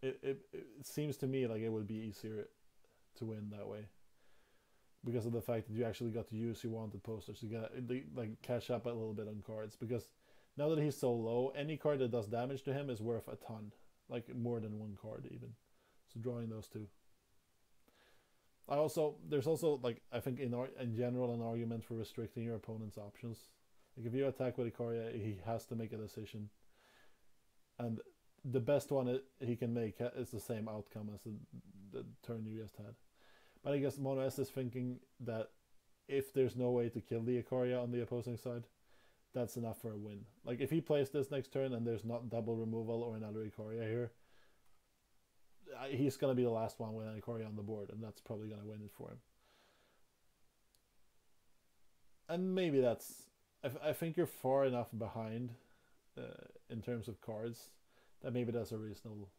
A: It seems to me like it would be easier to win that way, because of the fact that you actually got to use your wanted posters to get like catch up a little bit on cards. Because now that he's so low, any card that does damage to him is worth a ton, like more than one card even. So drawing those two. There's also like, I think in general an argument for restricting your opponent's options. Like if you attack with Ikaria, he has to make a decision, and the best one he can make is the same outcome as the turn you just had. But I guess Mono S is thinking that if there's no way to kill the Ikaria on the opposing side, that's enough for a win. Like if he plays this next turn and there's not double removal or another Ikaria here, he's going to be the last one with an Ikaria on the board, and that's probably going to win it for him. And maybe that's... I think you're far enough behind in terms of cards that maybe that's a reasonable...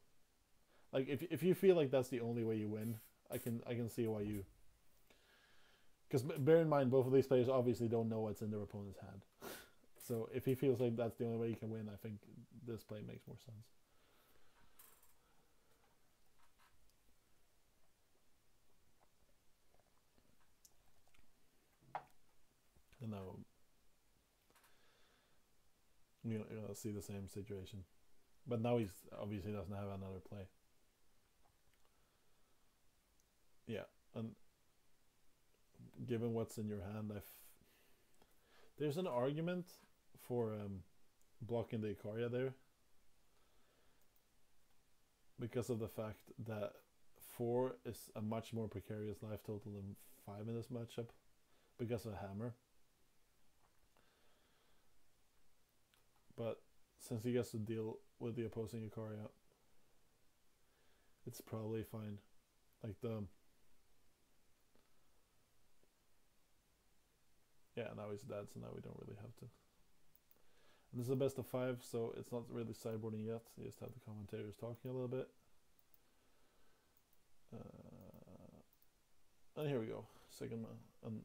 A: Like if you feel like that's the only way you win, I can see why you... Because bear in mind, both of these players obviously don't know what's in their opponent's hand. So if he feels like that's the only way he can win, I think this play makes more sense. And now we're gonna see the same situation, but now he's obviously doesn't have another play. Yeah, and given what's in your hand, there's an argument for blocking the Ikaria there, because of the fact that 4 is a much more precarious life total than 5 in this matchup because of hammer. But since he gets to deal with the opposing Ikaria, it's probably fine. Like yeah, now he's dead, so now we don't really have to. And this is a best of 5, so it's not really sideboarding yet. You just have the commentators talking a little bit. And here we go, second man. And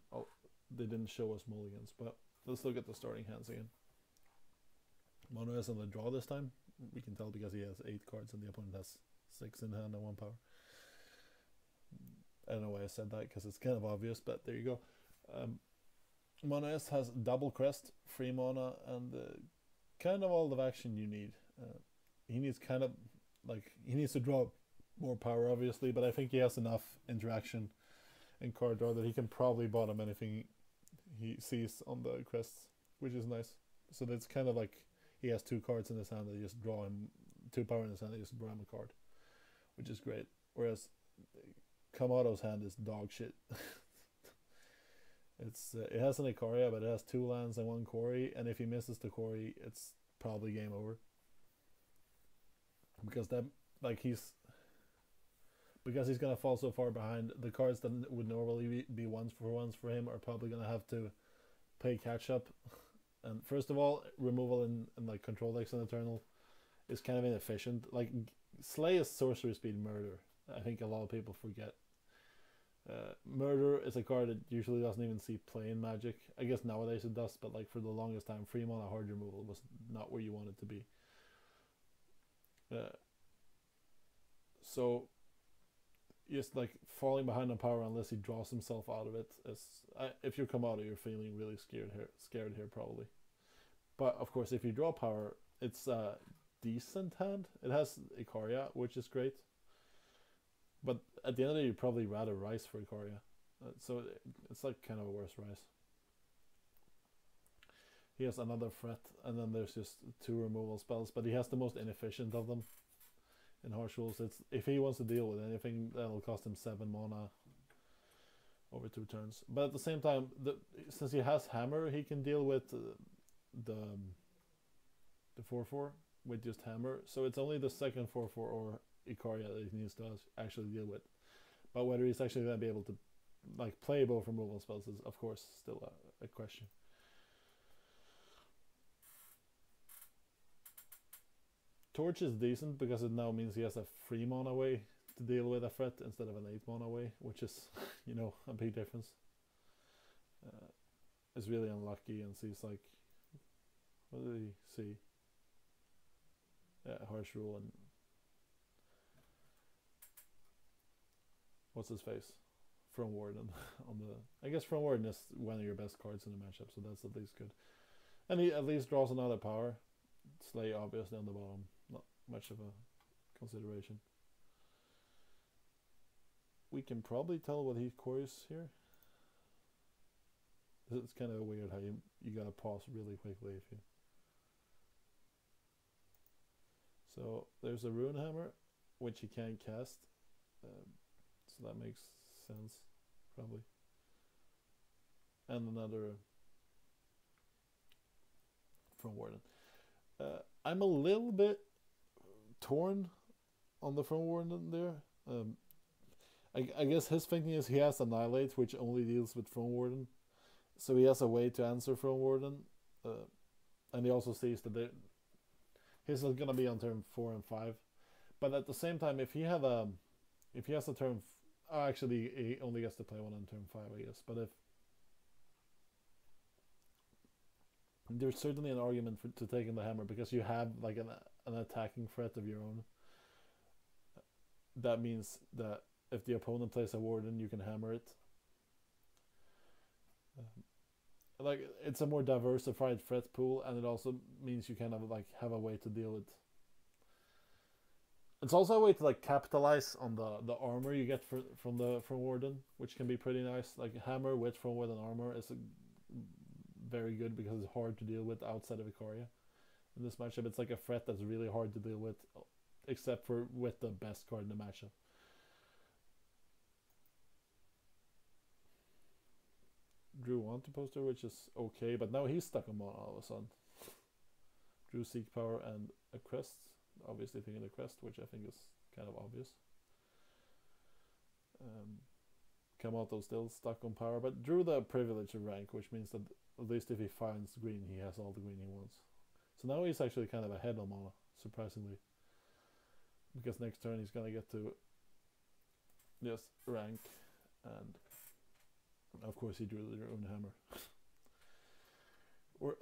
A: they didn't show us mulligans, but let's look at the starting hands again. Mono is on the draw this time. We can tell because he has 8 cards and the opponent has 6 in hand and 1 power. I don't know why I said that because it's kind of obvious, but there you go. Mono S has double crest, 3 mana, and kind of all the action you need. He needs he needs to draw more power, obviously, but I think he has enough interaction and card draw that he can probably bottom anything he sees on the crests, which is nice. So that's kind of like he has 2 cards in his hand that just draw him 2 power in his hand, they just draw him a card, which is great. Whereas Kamato's hand is dog shit. It has an Ikaria, but it has 2 lands and 1 Kori, and if he misses the Kori, it's probably game over. Because he's gonna fall so far behind. The cards that would normally be ones for him are probably gonna have to play catch up. And first of all, removal in like control decks and Eternal is kind of inefficient. Like Slay is sorcery speed murder. I think a lot of people forget. Murder is a card that usually doesn't even see play in Magic. I guess nowadays it does, but like for the longest time, 3 mana hard removal was not where you want it to be. So just like falling behind on power unless he draws himself out of it is, if you come out you're feeling really scared here probably. But of course if you draw power, it's a decent hand. It has Ikaria, which is great, but at the end of the day you'd probably rather Rise for Ikaria, so it's like kind of a worse Rise. He has another threat, and then there's just 2 removal spells, but he has the most inefficient of them in Harsh Rules. It's if he wants to deal with anything, that'll cost him 7 mana over 2 turns. But at the same time, since he has Hammer, he can deal with the 4/4 with just Hammer. So it's only the second 4/4 or Ikaria that he needs to actually deal with. But whether he's actually going to be able to like play both removal spells is, of course, still a question. Torch is decent because it now means he has a 3 mana way to deal with a threat instead of an 8 mana way, which is, a big difference. Is really unlucky and sees like, what did he see? Yeah, Harsh Rule and what's his face? From Warden on the. I guess From Warden is one of your best cards in the matchup, so that's at least good. And he at least draws another power. Slay obviously on the bottom, not much of a consideration. We can probably tell what he cores here. It's kind of weird how you gotta pause really quickly if you. So there's a Rune Hammer, which he can't cast, so that makes sense, probably. And another From Warden. I'm a little bit torn on the From Warden there. I guess his thinking is he has Annihilate, which only deals with From Warden. So he has a way to answer From Warden. And he also sees that his is going to be on turn 4 and 5. But at the same time, if he has a turn... actually, he only gets to play one on turn 5, I guess. But if... There's certainly an argument to taking the Hammer because you have like an attacking threat of your own. That means that if the opponent plays a Warden, you can hammer it. Like it's a more diversified threat pool, and it also means you kind of like have a way to deal with. It's also a way to like capitalize on the armor you get from Warden, which can be pretty nice. Like Hammer with From Warden armor is very good because it's hard to deal with outside of Ikaria. In this matchup, it's like a threat that's really hard to deal with, except for with the best card in the matchup. Drew wanted poster, which is okay, but now he's stuck on mana all of a sudden. Drew Seek Power and a Crest, obviously thinking the Crest, which I think is kind of obvious. Kamato still stuck on power, but drew the Privilege of Rank, which means that at least if he finds green, he has all the green he wants. So now he's actually kind of ahead on mana, surprisingly. Because next turn he's gonna get to just rank, and of course he drew the Rune Hammer.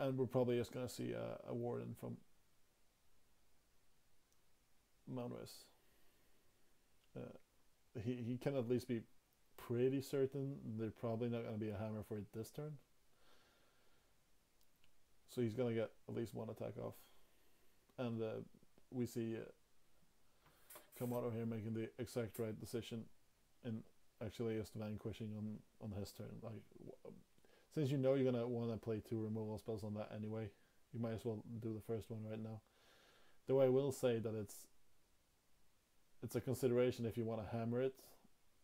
A: And we're probably just gonna see a Warden from Manues. He can at least be pretty certain they're probably not going to be a hammer for it this turn. So he's going to get at least one attack off. And we see Kamado here making the exact right decision in actually just vanquishing on his turn. Like, since you know you're going to want to play 2 removal spells on that anyway, you might as well do the first one right now. Though I will say that it's a consideration if you want to hammer it.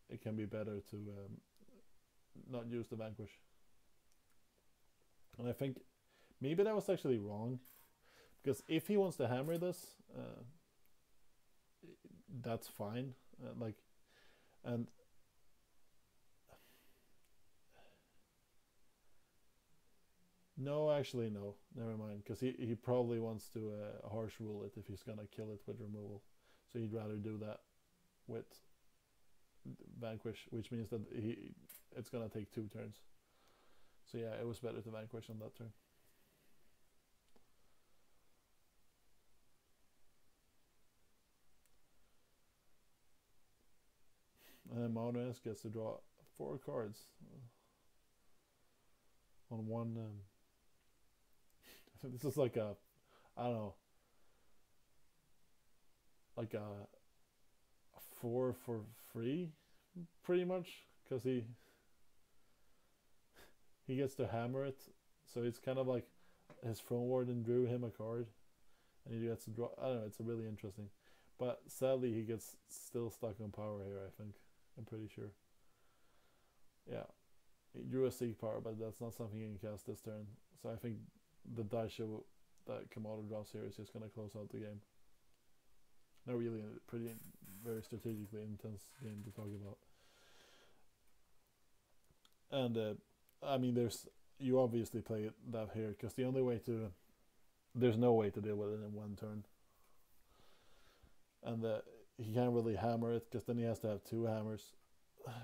A: It can be better to not use the vanquish. And I think maybe that was actually wrong, because if he wants to hammer this, that's fine. And no, actually no, never mind, because he probably wants to harsh rule it if he's gonna kill it with removal. So he'd rather do that with vanquish, which means that it's gonna take 2 turns. So yeah, it was better to vanquish on that turn. And then Manues gets to draw 4 cards on one. This is like a, I don't know, like a 4 for free, pretty much, because he gets to hammer it. So it's kind of like his Throne Warden drew him a card, and he gets to draw. I don't know. It's really interesting, but sadly he gets still stuck on power here. I think. I'm pretty sure. Yeah, he drew a Seek Power, but that's not something he can cast this turn. So I think the Daisho that Kamado draws here is just going to close out the game. Not really a very strategically intense game to talk about. And I mean, you obviously play that here, because there's no way to deal with it in 1 turn. And he can't really hammer it, because then he has to have 2 hammers.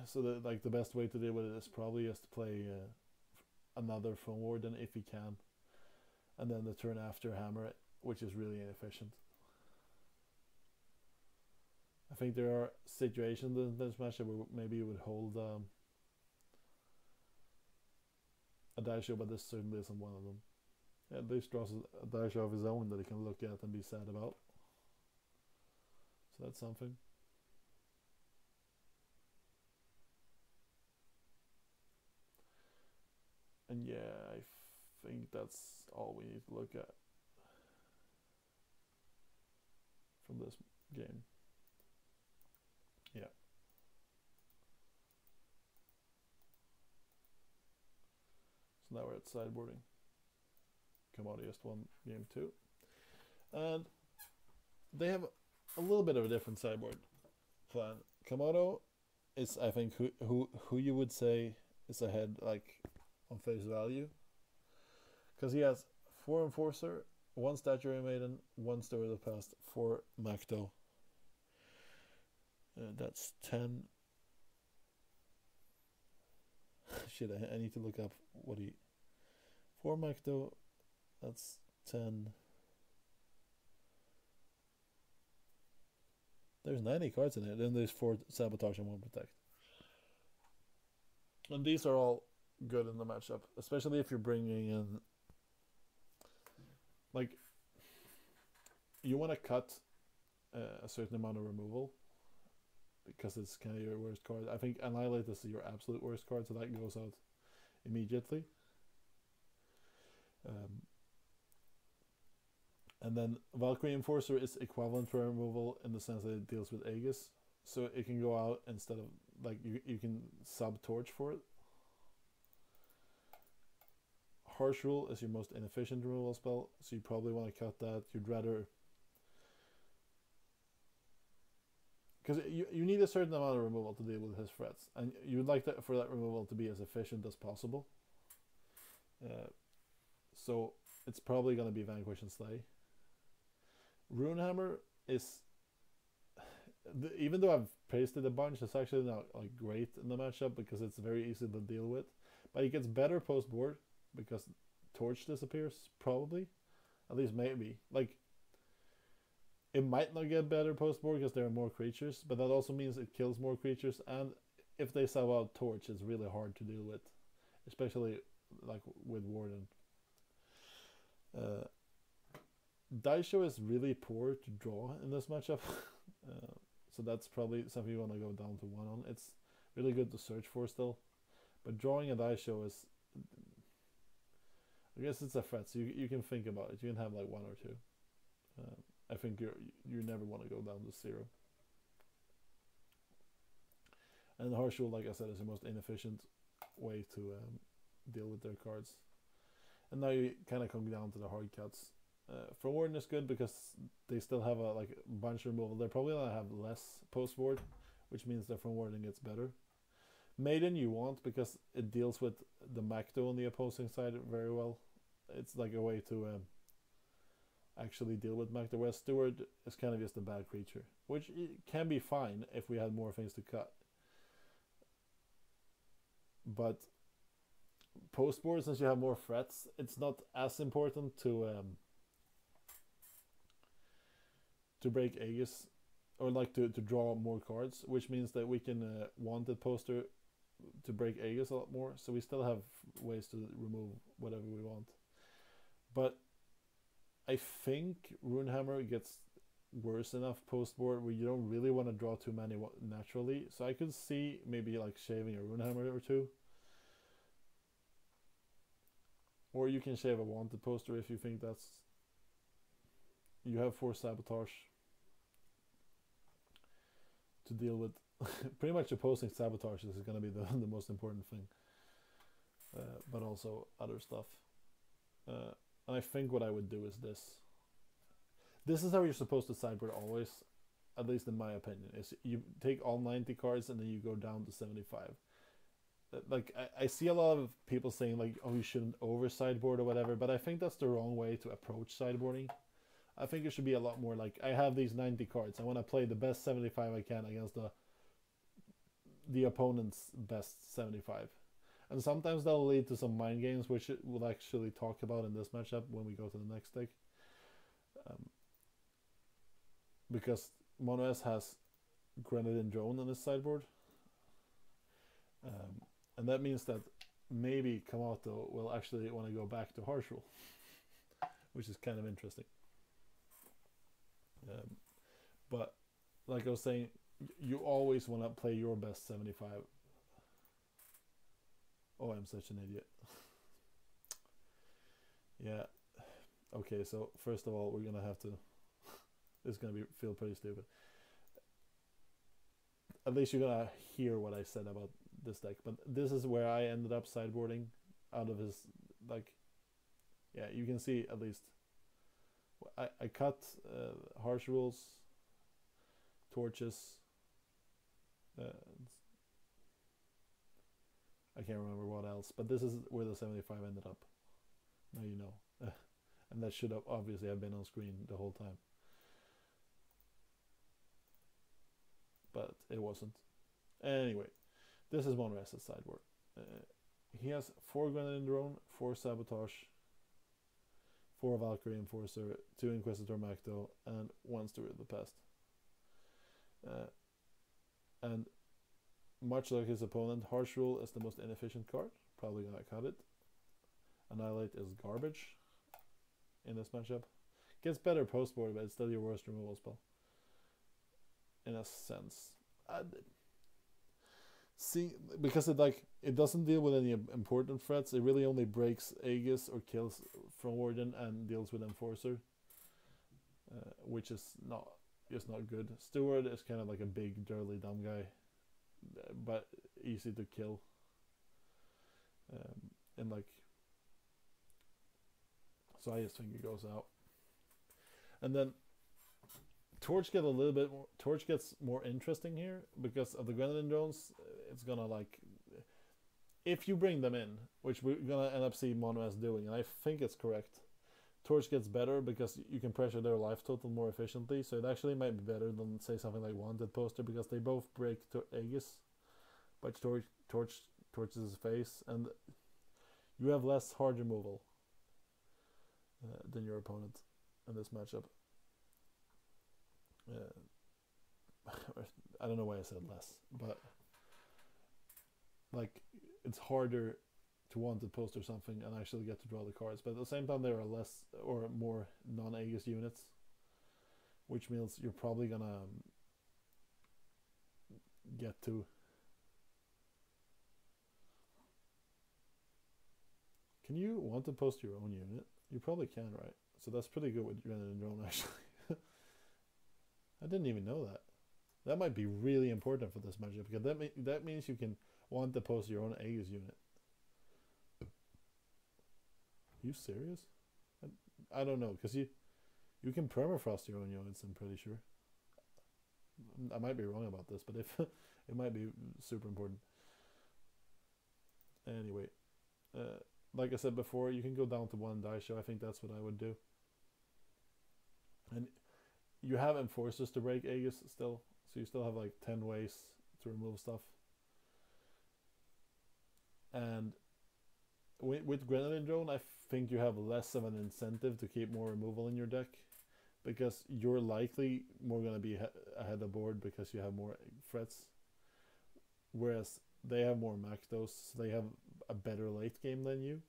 A: So the best way to deal with it is probably just to play another Throne Warden if he can, and then the turn after hammer it, which is really inefficient. I think there are situations in this matchup where maybe you would hold a Daisho, but this certainly isn't one of them. Yeah, at least draws a Daisho of his own that he can look at and be sad about. So that's something. And yeah, I think that's all we need to look at from this game. Yeah. So now we're at sideboarding. Kamado just won game 2. And they have a little bit of a different sideboard plan. Kamado is, I think, who you would say is ahead, like, on face value, because he has 4 Enforcer, 1 Statuary Maiden, 1 Story of the Past, 4 Makto. That's 10. Shit, I need to look up what he. 4 Makto, that's 10. There's 90 cards in it, then there's 4 Sabotage and 1 Protect. And these are all good in the matchup, especially if you're bringing in, like, you want to cut a certain amount of removal, because it's kind of your worst card. I think Annihilate is your absolute worst card, so that goes out immediately. And then Valkyrie Enforcer is equivalent to removal in the sense that it deals with Aegis, so it can go out instead of, like, you can sub Torch for it. Harsh Rule is your most inefficient removal spell, so you probably want to cut that. You'd rather, because you need a certain amount of removal to deal with his threats, and you'd like for that removal to be as efficient as possible. So it's probably going to be Vanquish and Slay. Runehammer is, even though I've praised it a bunch, it's actually not like great in the matchup because it's very easy to deal with. But it gets better post board because Torch disappears, probably. At least maybe. Like, It might not get better post board because there are more creatures, but that also means it kills more creatures. And if they sub out Torch, it's really hard to deal with, especially like with Warden. Daisho is really poor to draw in this matchup, so that's probably something you want to go down to 1 on. It's really good to search for still, but drawing a Daisho is, I guess it's a threat, so you can think about it. You can have like 1 or 2. I think you never want to go down to 0. And Harshul, like I said, is the most inefficient way to deal with their cards. And now you kind of come down to the hard cuts. From Warden is good because they still have a bunch removal. They're probably gonna have less post board, which means that from Warden gets better. Maiden you want because it deals with the Macto on the opposing side very well. It's like a way to actually deal with Macto. Whereas Steward is kind of just a bad creature, which can be fine if we had more things to cut. But post board, since you have more threats, it's not as important to break Aegis, or like to draw more cards, which means that we can wanted poster to break Aegis a lot more, so we still have ways to remove whatever we want. But I think Runehammer gets worse enough post board where you don't really want to draw too many naturally, so I could see maybe like shaving a Runehammer or 2. Or you can shave a wanted poster if you think that's... You have 4 sabotage to deal with. Pretty much opposing sabotage is going to be the most important thing. But also other stuff. And I think what I would do is this. This is how you're supposed to sideboard always, at least in my opinion. Is you take all 90 cards and then you go down to 75. Like I see a lot of people saying like, oh, you shouldn't over sideboard or whatever, but I think that's the wrong way to approach sideboarding. I think it should be a lot more like, I have these 90 cards, I want to play the best 75 I can against the opponent's best 75. And sometimes that'll lead to some mind games, which we'll actually talk about in this matchup when we go to the next deck. Because Mono S has Grenadine Drone on his sideboard. And that means that maybe Kamato will actually want to go back to Harsh Rule, which is kind of interesting. But like I was saying, you always want to play your best 75. Oh, I'm such an idiot. Yeah. Okay, so first of all, we're gonna have to... It's gonna feel pretty stupid. At least you're gonna hear what I said about this deck. But this is where I ended up sideboarding out of his... Like... Yeah, you can see at least... I cut Harsh Rules, Torches... I can't remember what else, but this is where the 75 ended up. Now you know. And that should have obviously have been on screen the whole time. But it wasn't. Anyway, this is Mono S's sideboard. He has 4 Grenadine Drone, 4 Sabotage, 4 Valkyrie Enforcer, 2 Inquisitor Macto, and 1 Story of the Past. And much like his opponent, Harsh Rule is the most inefficient card. Probably gonna cut it. Annihilate is garbage in this matchup. Gets better post board, but it's still your worst removal spell. In a sense. See, because it doesn't deal with any important threats. It really only breaks Aegis or kills from Warden and deals with Enforcer, which is not good. Steward is kind of like a big, dirty, dumb guy, but easy to kill. And like, so I just think it goes out. And then Torch gets more interesting here because of the Grenadine Drones. It's gonna like, if you bring them in, which we're gonna end up seeing Mono S doing, and I think it's correct. Torch gets better because you can pressure their life total more efficiently, so it actually might be better than say something like Wanted Poster because they both break Aegis, but torches his face, and you have less hard removal than your opponent in this matchup. Uh, I don't know why I said less, but like it's harder to want to poster something and actually get to draw the cards. But at the same time, there are less or more non-Aegis units, which means you're probably gonna get to. Can you want to post your own unit? You probably can, right? So that's pretty good with Grenadier Drone, actually. I didn't even know that. That might be really important for this matchup, because that means you can want to post your own Aegis unit. You serious? I don't know, because you can permafrost your own units, I'm pretty sure. I might be wrong about this, but if it might be super important. Anyway, like I said before, you can go down to one die show. I think that's what I would do. And you have enforcers to break Aegis still, so you still have like 10 ways to remove stuff. And with Grenadier Drone, I think you have less of an incentive to keep more removal in your deck, because you're likely more going to be ahead of board because you have more threats, whereas they have more Mactos, so they have a better late game than you.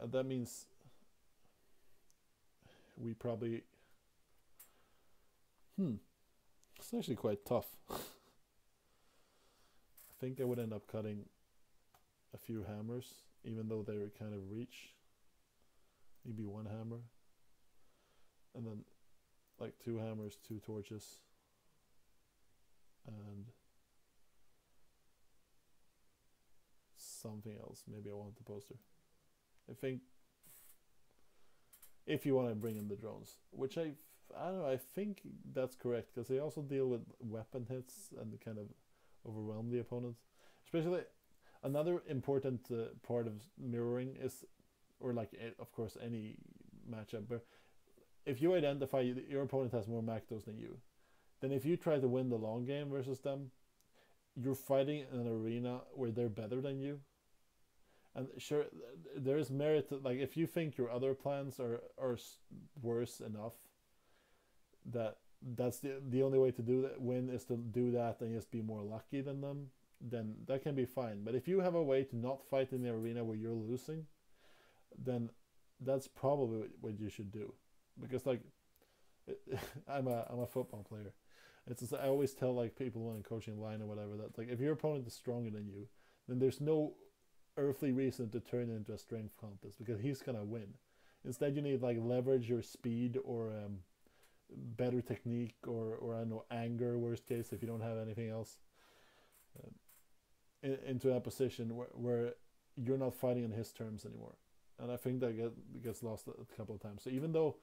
A: And that means we probably... It's actually quite tough. I think I would end up cutting a few hammers, even though they're kind of reach. Maybe one hammer. And then like 2 hammers, 2 torches. And something else. Maybe I want the poster. I think if you want to bring in the drones, which I don't know, I think that's correct, because they also deal with weapon hits and kind of overwhelm the opponent. Especially another important part of mirroring is, or like of course any matchup, but if you identify your opponent has more Mactos than you, then if you try to win the long game versus them, you're fighting in an arena where they're better than you. And sure, there is merit to, like, if you think your other plans are worse enough, that's the only way to win is to do that and just be more lucky than them, then that can be fine. But if you have a way to not fight in the arena where you're losing, then that's probably what you should do. Because like I'm a football player. It's just, I always tell like people when I'm coaching line or whatever that like if your opponent is stronger than you, then there's no earthly reason to turn it into a strength contest, because he's gonna win. Instead, you need like leverage your speed or better technique or I don't know, anger, worst case, if you don't have anything else, into a position where you're not fighting on his terms anymore. And I think that gets lost a couple of times. So even though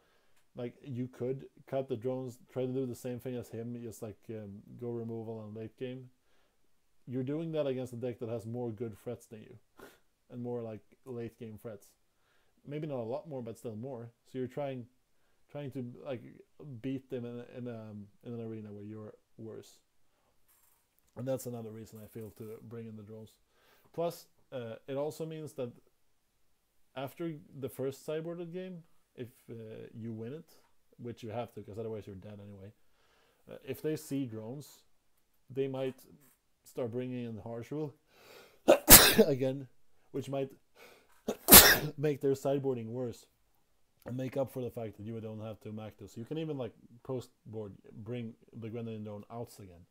A: like you could cut the drones, try to do the same thing as him, just like go removal on late game, you're doing that against a deck that has more good threats than you and more like late game threats. Maybe not a lot more, but still more. So you're trying to like beat them in an arena where you're worse. And that's another reason I feel to bring in the drones. Plus, it also means that after the first sideboarded game, if you win it, which you have to, because otherwise you're dead anyway, if they see drones, they might start bringing in harsh rule again, which might make their sideboarding worse and make up for the fact that you don't have to Mactos. You can even like post board bring the Grenadier Drone outs again,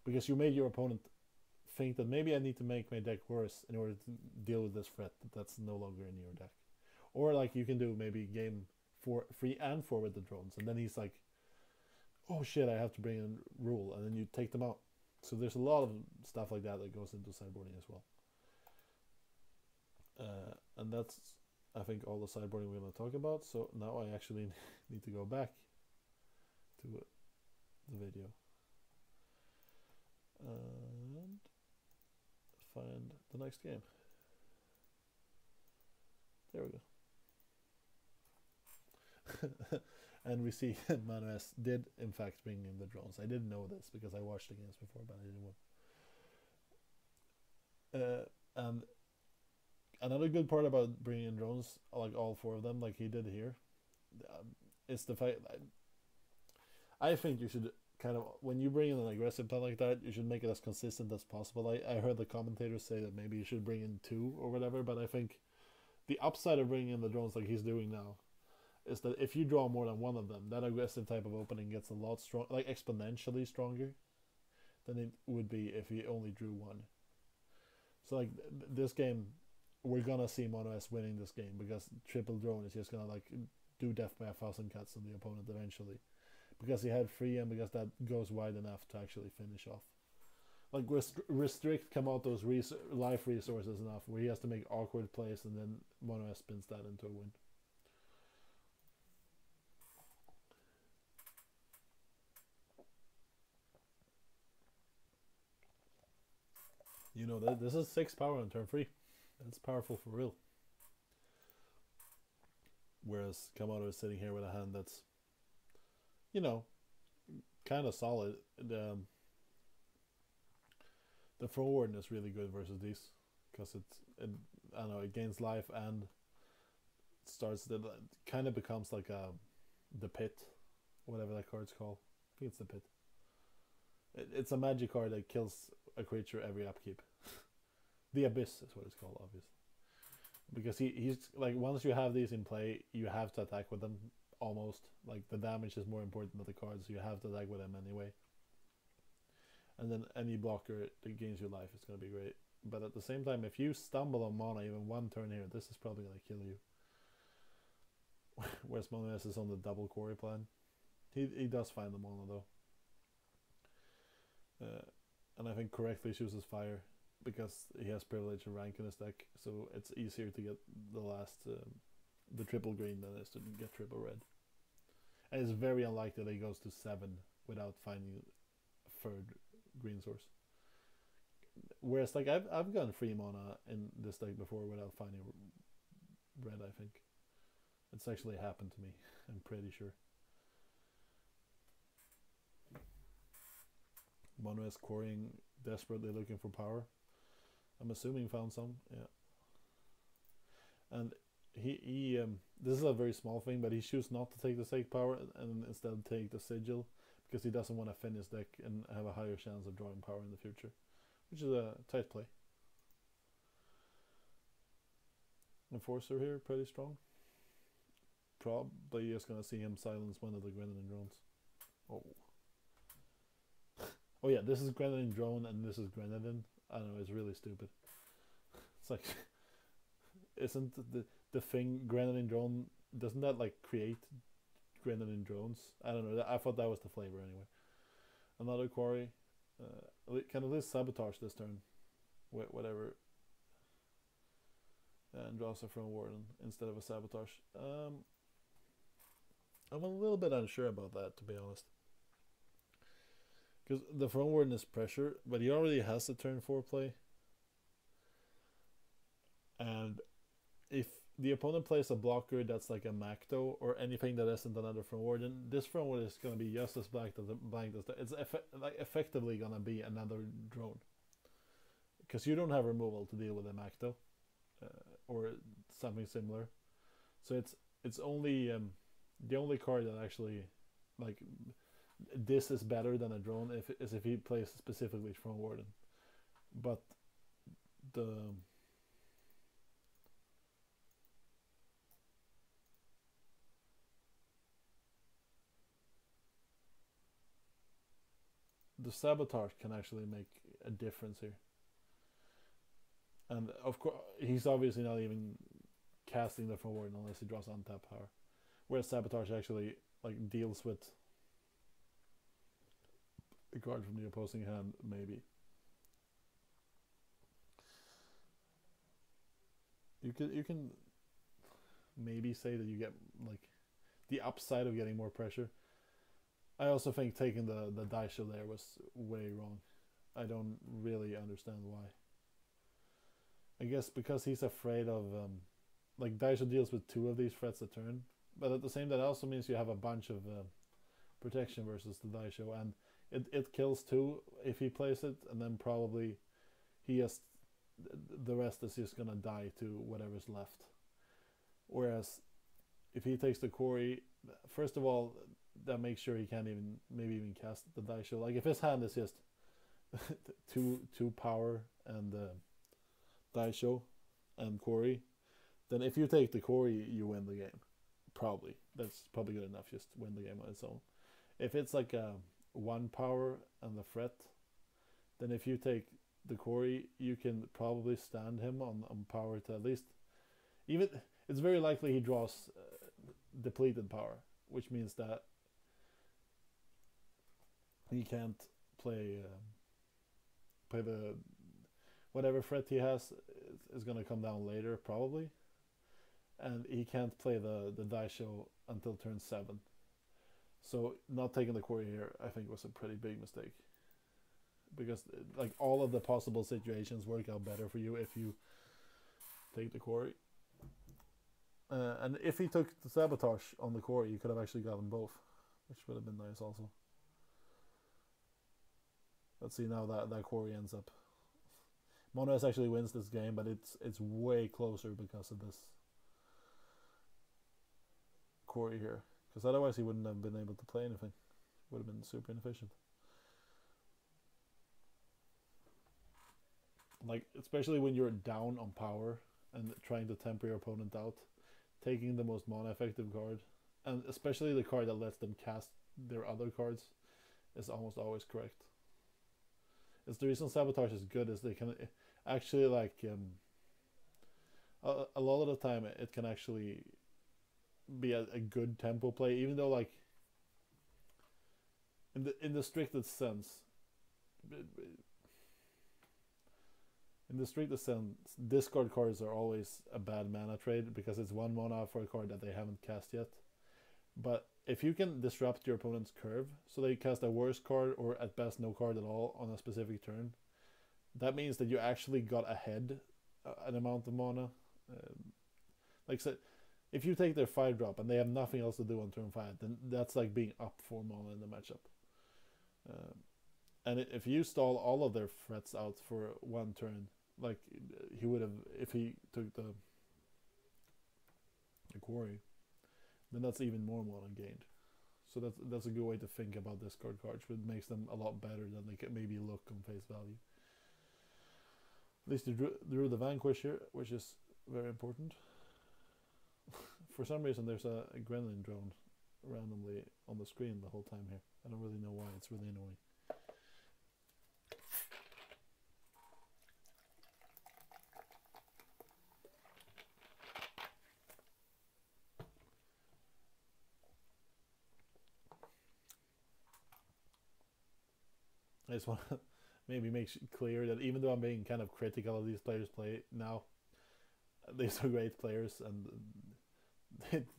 A: because you made your opponent think that maybe I need to make my deck worse in order to deal with this threat that's no longer in your deck. Or like you can do maybe game 3 and 4 with the drones, and then he's like, oh shit, I have to bring in rule, and then you take them out. So there's a lot of stuff like that goes into sideboarding as well. And that's, I think, all the sideboarding we're going to talk about. So now I actually need to go back to the video and find the next game. There we go. And we see Manues did in fact bring in the drones. I didn't know this because I watched the games before, but I didn't know. And another good part about bringing in drones, like all 4 of them, like he did here, is the fact I think you should kind of, when you bring in an aggressive plan like that, you should make it as consistent as possible. I heard the commentators say that maybe you should bring in two or whatever, but I think the upside of bringing in the drones like he's doing now is that if you draw more than one of them, that aggressive type of opening gets a lot strong, like exponentially stronger than it would be if you only drew one. So like this game, we're gonna see Mono S winning this game because triple drone is just gonna like do death by 1,000 cuts on the opponent eventually, because he had free and because that goes wide enough to actually finish off. Like restrict Kamato's life resources enough where he has to make awkward plays and then Mono S spins that into a win. You know that this is 6 power on turn 3. That's powerful for real. Whereas Kamato is sitting here with a hand that's, you know, kind of solid. The forward is really good versus these because I don't know, it gains life and starts that kind of becomes like the pit, whatever that card's called. I think it's the pit. It's a magic card that kills a creature every upkeep. The Abyss is what it's called, obviously. Because he's like, once you have these in play, you have to attack with them almost. Like the damage is more important than the cards, so you have to attack with them anyway. And then any blocker that gains you life is going to be great. But at the same time, if you stumble on mana even one turn here, this is probably going to kill you. Whereas Mono S is on the double quarry plan. He does find the mana though. And I think correctly chooses fire because he has privilege of rank in his deck, so it's easier to get the last the triple green than it is to get triple red. And it's very unlikely that he goes to 7 without finding a third green source. Whereas like I've gotten free mana in this deck before without finding red. I think it's actually happened to me. I'm pretty sure. Mono is quarrying, desperately looking for power. I'm assuming found some, yeah. And he this is a very small thing, but he chooses not to take the stake power and instead take the sigil because he doesn't want to thin his deck and have a higher chance of drawing power in the future, which is a tight play. Enforcer here, pretty strong. Probably just gonna see him silence one of the Grenadine drones. Oh. Oh yeah, this is Grenadine drone and this is Grenadine. I don't know, it's really stupid. It's like, isn't the thing Grenadine drone, doesn't that like create Grenadine drones? I don't know, I thought that was the flavor anyway. Another quarry. Can at least sabotage this turn. Whatever. And draws a Throne Warden instead of a sabotage. I'm a little bit unsure about that, to be honest. Because the Throne Warden is pressure, but he already has a turn 4 play. And if the opponent plays a blocker that's like a Macto or anything that isn't another Throne Warden, this Throne Warden is going to be just as blank as it's effectively going to be another drone. Because you don't have removal to deal with a Macto or something similar. So it's only the only card that actually like this is better than a drone if he plays specifically Throne Warden. But the sabotage can actually make a difference here. And of course, he's obviously not even casting the Throne Warden unless he draws untapped power. Whereas sabotage actually like deals with a card from the opposing hand, maybe. You can maybe say that you get like the upside of getting more pressure. I also think taking the Daisho there was way wrong. I don't really understand why. I guess because he's afraid of like Daisho deals with 2 of these threats a turn, but at the same time that also means you have a bunch of protection versus the Daisho, and it kills 2 if he plays it, and then probably he has the rest is just gonna die to whatever's left. Whereas if he takes the quarry, first of all, that makes sure he can't even maybe even cast the Daisho. Like if his hand is just two power and Daisho and Kori, then if you take the Kori, you win the game. Probably that's probably good enough. Just win the game on its own. If it's like a one power and the threat, then if you take the Kori, you can probably stand him on power to at least even. It's very likely he draws depleted power, which means that he can't play the whatever threat he has is going to come down later probably, and he can't play the Daisho until turn 7. So not taking the Kori here, I think, was a pretty big mistake, because like all of the possible situations work out better for you if you take the Kori. And if he took the Sabotage on the Kori, you could have actually gotten both, which would have been nice also. Let's see now that Kori ends up. Monres actually wins this game, but it's way closer because of this Kori here. Because otherwise he wouldn't have been able to play anything. Would have been super inefficient. Like, especially when you're down on power and trying to temper your opponent out, taking the most mana effective card, and especially the card that lets them cast their other cards, is almost always correct. It's the reason Sabotage is good, is they can actually like a lot of the time it can actually be a good tempo play, even though like in the strictest sense, discard cards are always a bad mana trade because it's 1 mana for a card that they haven't cast yet. But if you can disrupt your opponent's curve, so they cast a worse card or at best no card at all on a specific turn, that means that you actually got ahead an amount of mana. Like so, if you take their 5-drop and they have nothing else to do on turn 5, then that's like being up 4 mana in the matchup. And if you stall all of their threats out for 1 turn, like he would have if he took the Kori, then that's even more mana gained. So that's a good way to think about discard cards, which makes them a lot better than they can maybe look on face value. At least they drew the Vanquish here, which is very important. For some reason there's a Gremlin drone randomly on the screen the whole time here. I don't really know why, it's really annoying. I just want to maybe make clear that even though I'm being kind of critical of these players' play now, these are great players and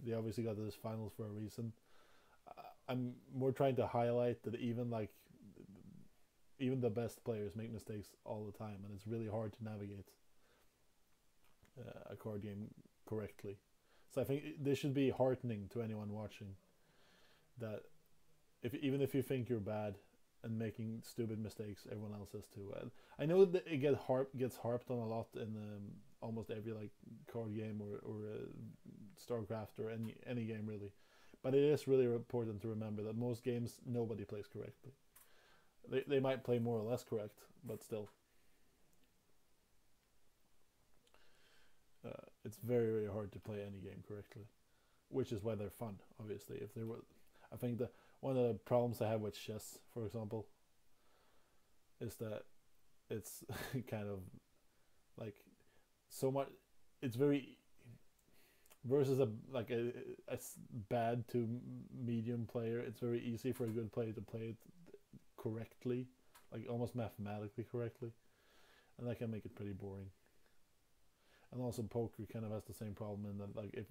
A: they obviously got to this finals for a reason. I'm more trying to highlight that even the best players make mistakes all the time, and it's really hard to navigate a card game correctly. So I think this should be heartening to anyone watching, that even if you think you're bad and making stupid mistakes, everyone else is too. I know that it gets harped on a lot in almost every like card game or StarCraft or any game really, but it is really important to remember that most games nobody plays correctly. They might play more or less correct, but still, it's very very hard to play any game correctly, which is why they're fun. Obviously, if they were, I think one of the problems I have with chess, for example, is that it's kind of like so much. It's very versus a bad to medium player. It's very easy for a good player to play it correctly, like almost mathematically correctly, and that can make it pretty boring. And also poker kind of has the same problem in that like if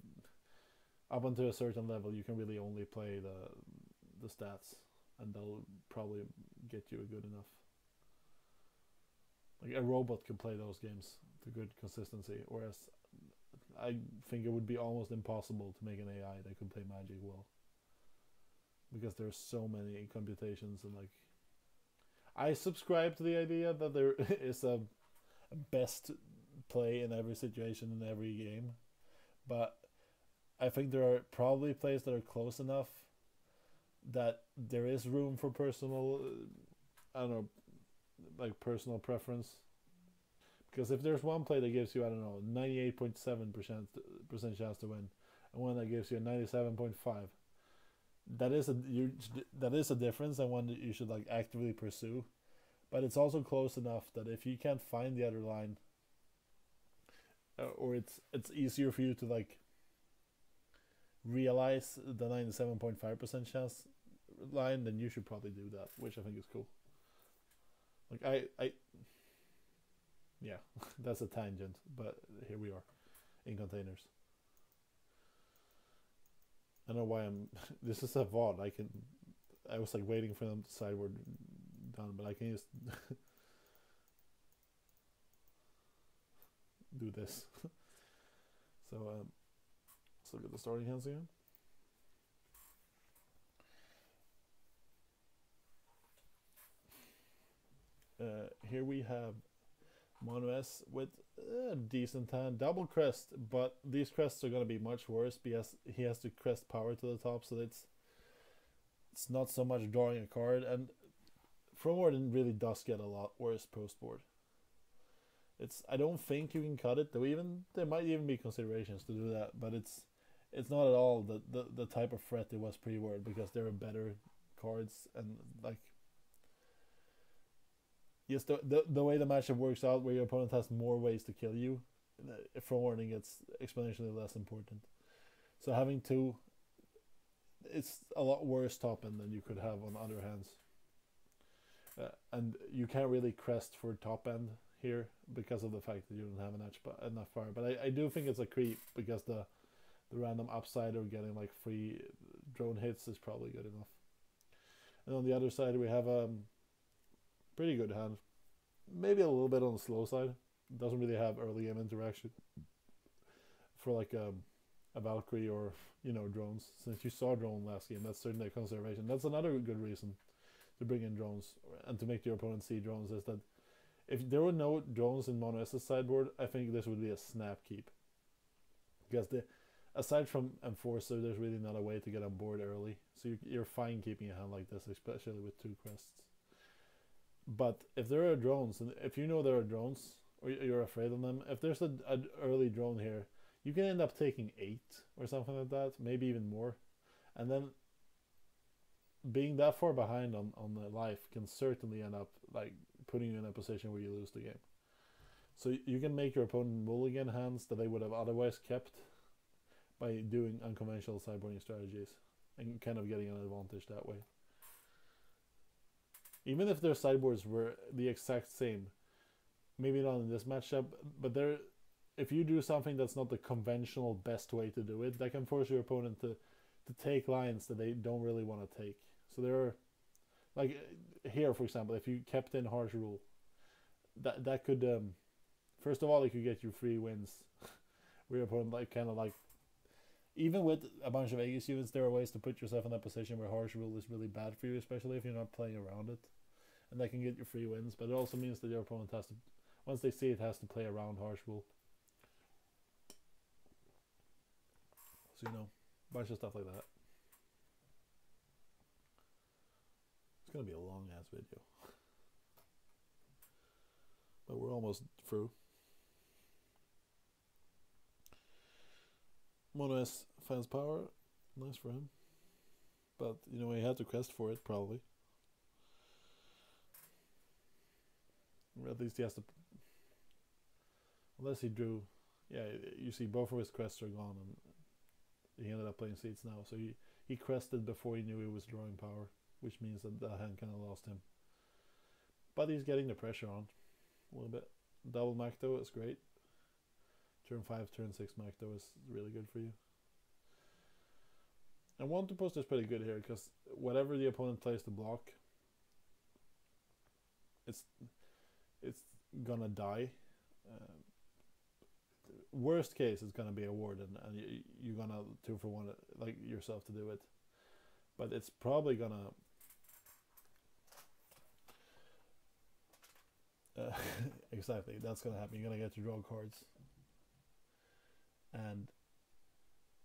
A: up until a certain level you can really only play the stats, and they'll probably get you a good enough. Like a robot can play those games to good consistency, whereas I think it would be almost impossible to make an AI that could play Magic well, because there's so many computations, and like I subscribe to the idea that there is a best play in every situation in every game, but I think there are probably plays that are close enough that there is room for personal, I don't know, like personal preference. Because if there's one play that gives you, I don't know, 98.7% chance to win, and one that gives you a 97.5, that is a difference, and one that you should like actively pursue. But it's also close enough that if you can't find the other line, or it's easier for you to like realize the 97.5% chance line, then you should probably do that, which I think is cool. Like I yeah, that's a tangent, but here we are in containers. I don't know why I'm. This is a VOD. I was like waiting for them to decide we're done, but I can just do this. So let's look at the starting hands again. Here we have Mono S with a decent hand, double crest, but these crests are going to be much worse because he has to crest power to the top, so it's not so much drawing a card, and From Warden really does get a lot worse post board. I don't think you can cut it, though there might even be considerations to do that, but it's not at all the type of threat it was pre-word, because there are better cards, and like yes, the way the matchup works out, where your opponent has more ways to kill you, From Warning gets exponentially less important. So having two, it's a lot worse top end than you could have on other hands. And you can't really crest for top end here because of the fact that you don't have enough fire. But I do think it's a creep, because the random upside of getting like free drone hits is probably good enough. And on the other side we have a pretty good hand. Maybe a little bit on the slow side. Doesn't really have early game interaction for like a Valkyrie or drones. Since you saw drone last game, that's certainly a consideration. That's another good reason to bring in drones and to make your opponent see drones, is that if there were no drones in Mono S's sideboard, I think this would be a snap keep. Because aside from Enforcer, there's really not a way to get on board early. So you're fine keeping a hand like this, especially with two crests. But if there are drones, and if you know there are drones, or you're afraid of them, if there's an early drone here, you can end up taking 8 or something like that, maybe even more. And then being that far behind on the life can certainly end up like putting you in a position where you lose the game. So you can make your opponent mulligan hands that they would have otherwise kept by doing unconventional sideboarding strategies and kind of getting an advantage that way. Even if their sideboards were the exact same, maybe not in this matchup, but if you do something that's not the conventional best way to do it, that can force your opponent to take lines that they don't really want to take. So there are, like here for example, if you kept in Harsh Rule, that could first of all, it could get you free wins where your opponent like kind of like, even with a bunch of Aegis units, there are ways to put yourself in that position where Harsh Rule is really bad for you, especially if you're not playing around it, and that can get you free wins. But it also means that your opponent has to, once they see it, has to play around Harsh Rule. So a bunch of stuff like that. It's gonna be a long ass video, but we're almost through. Mono S finds power, nice for him, but he had to quest for it probably. Or at least he has to, unless he drew. Yeah, you see both of his quests are gone, and he ended up playing Seeds now. So he crested before he knew he was drawing power, which means that the hand kind of lost him. But he's getting the pressure on a little bit. Double Macto is great. Turn 5, turn 6 Macto is really good for you. And 1 to post is pretty good here, because whatever the opponent plays to block, it's gonna die. Worst case, it's gonna be a ward, and you're gonna 2 for 1 like yourself to do it. But it's probably gonna exactly, that's gonna happen. You're gonna get to draw cards and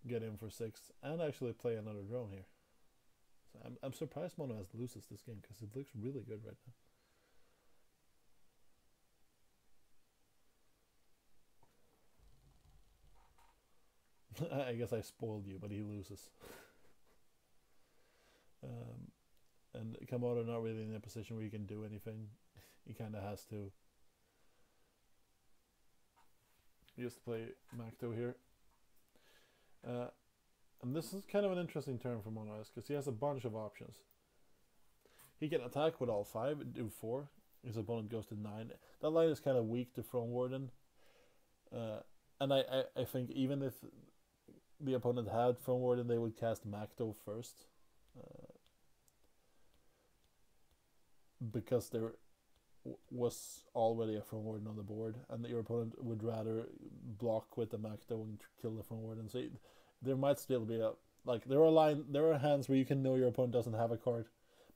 A: get in for 6 and actually play another drone here. I'm surprised Mono has loses this game because it looks really good right now. I guess I spoiled you, but he loses. Um, and Komodo not really in a position where he can do anything. He kind of has to just play Macto here. And this is kind of an interesting turn for Monoes because he has a bunch of options. He can attack with all 5 and do 4. His opponent goes to 9. That line is kind of weak to Throne Warden. And I think even if the opponent had Throne Warden, they would cast Macto first. Because there was already a Throne Warden on the board, and your opponent would rather block with the Macto and kill the Throne Warden. So there might still be there are hands where you can know your opponent doesn't have a card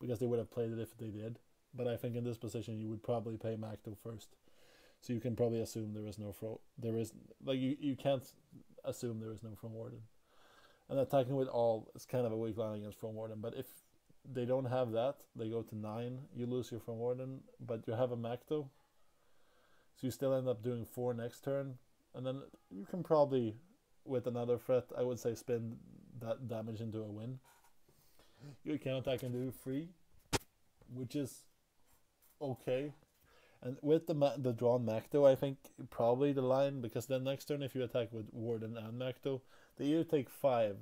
A: because they would have played it if they did. But I think in this position you would probably play Macto first, so you can probably assume there is no you can't assume there is no Throne Warden. And attacking with all is kind of a weak line against Throne Warden. But if they don't have that, they go to 9. You lose your Throne Warden, but you have a Macto, so you still end up doing 4 next turn, and then you can probably, with another threat, I would say spin that damage into a win. You can attack and do 3, which is okay. And with the drawn Macto, I think probably the line, because then next turn if you attack with Warden and Macto, they either take 5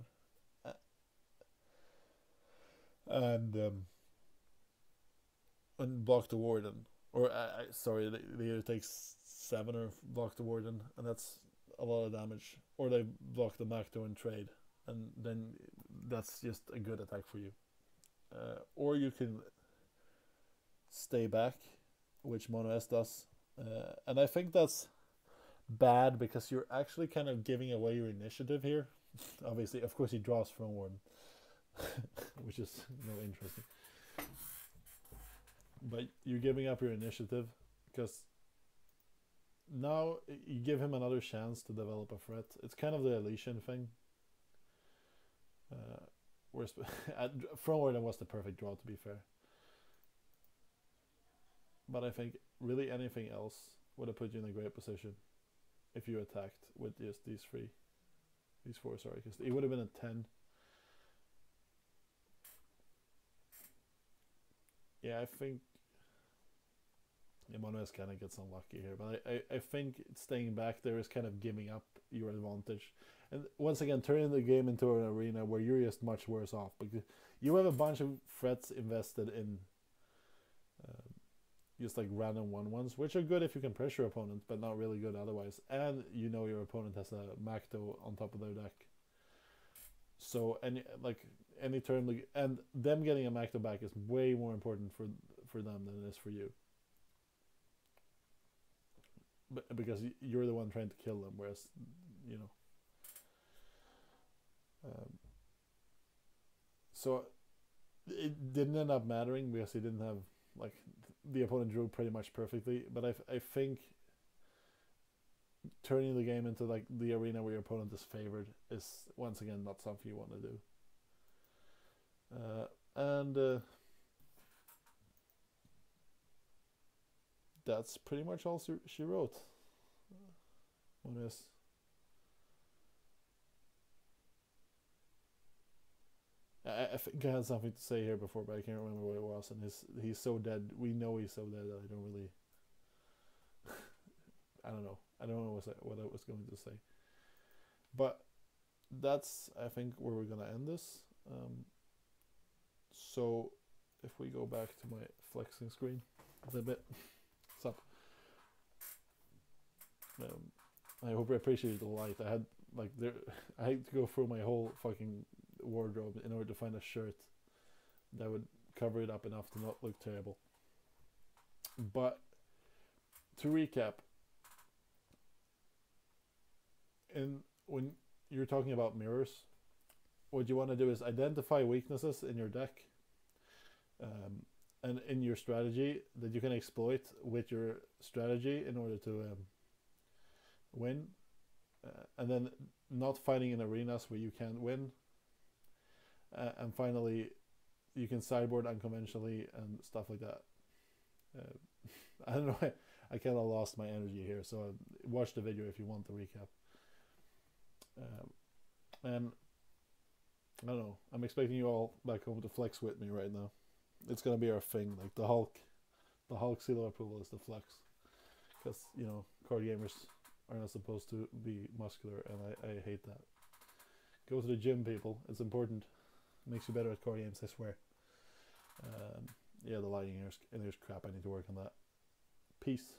A: and block the Warden, or sorry, they either take 7 or block the Warden, and that's a lot of damage, or they block the Macto and trade, and then that's just a good attack for you. Or you can stay back, which Mono S does, and I think that's bad because you're actually kind of giving away your initiative here. Obviously, of course, he draws Throne Warden, which is interesting. But you're giving up your initiative because now you give him another chance to develop a threat. It's kind of the Elysian thing. Whereas Throne Warden was the perfect draw, to be fair. But I think really anything else would have put you in a great position if you attacked with just these 4, sorry, because it would have been a 10. Yeah, I think Monoes kind of gets unlucky here, but I think staying back there is kind of giving up your advantage. And once again, turning the game into an arena where you're just much worse off because you have a bunch of threats invested in just like random 1/1s, which are good if you can pressure opponents, but not really good otherwise. And your opponent has a Macto on top of their deck. So any turn, and them getting a Macto back is way more important for them than it is for you. But because you're the one trying to kill them, whereas so it didn't end up mattering because he didn't have the opponent drew pretty much perfectly. But I think turning the game into the arena where your opponent is favored is once again not something you want to do. And that's pretty much all she wrote. I think I had something to say here before, but I can't remember what it was. And he's so dead. We know he's so dead that I don't really. I don't know. I don't know what I was going to say. But that's, I think, where we're going to end this. So if we go back to my flexing screen a little bit. What's up? I hope you appreciate the light. I had to go through my whole fucking wardrobe in order to find a shirt that would cover it up enough to not look terrible. But to recap, when you're talking about mirrors, what you want to do is identify weaknesses in your deck and in your strategy that you can exploit with your strategy in order to win, and then not fighting in arenas where you can't win, and finally you can sideboard unconventionally and stuff like that. I don't know. I kind of lost my energy here, so watch the video if you want the recap. And I don't know. I'm expecting you all back home to flex with me right now. It's gonna be our thing. Like the Hulk seal of approval is the flex, because card gamers are not supposed to be muscular, and I hate that. Go to the gym, people. It's important. It makes you better at card games, I swear. Yeah, the lighting here is crap. I need to work on that. Peace.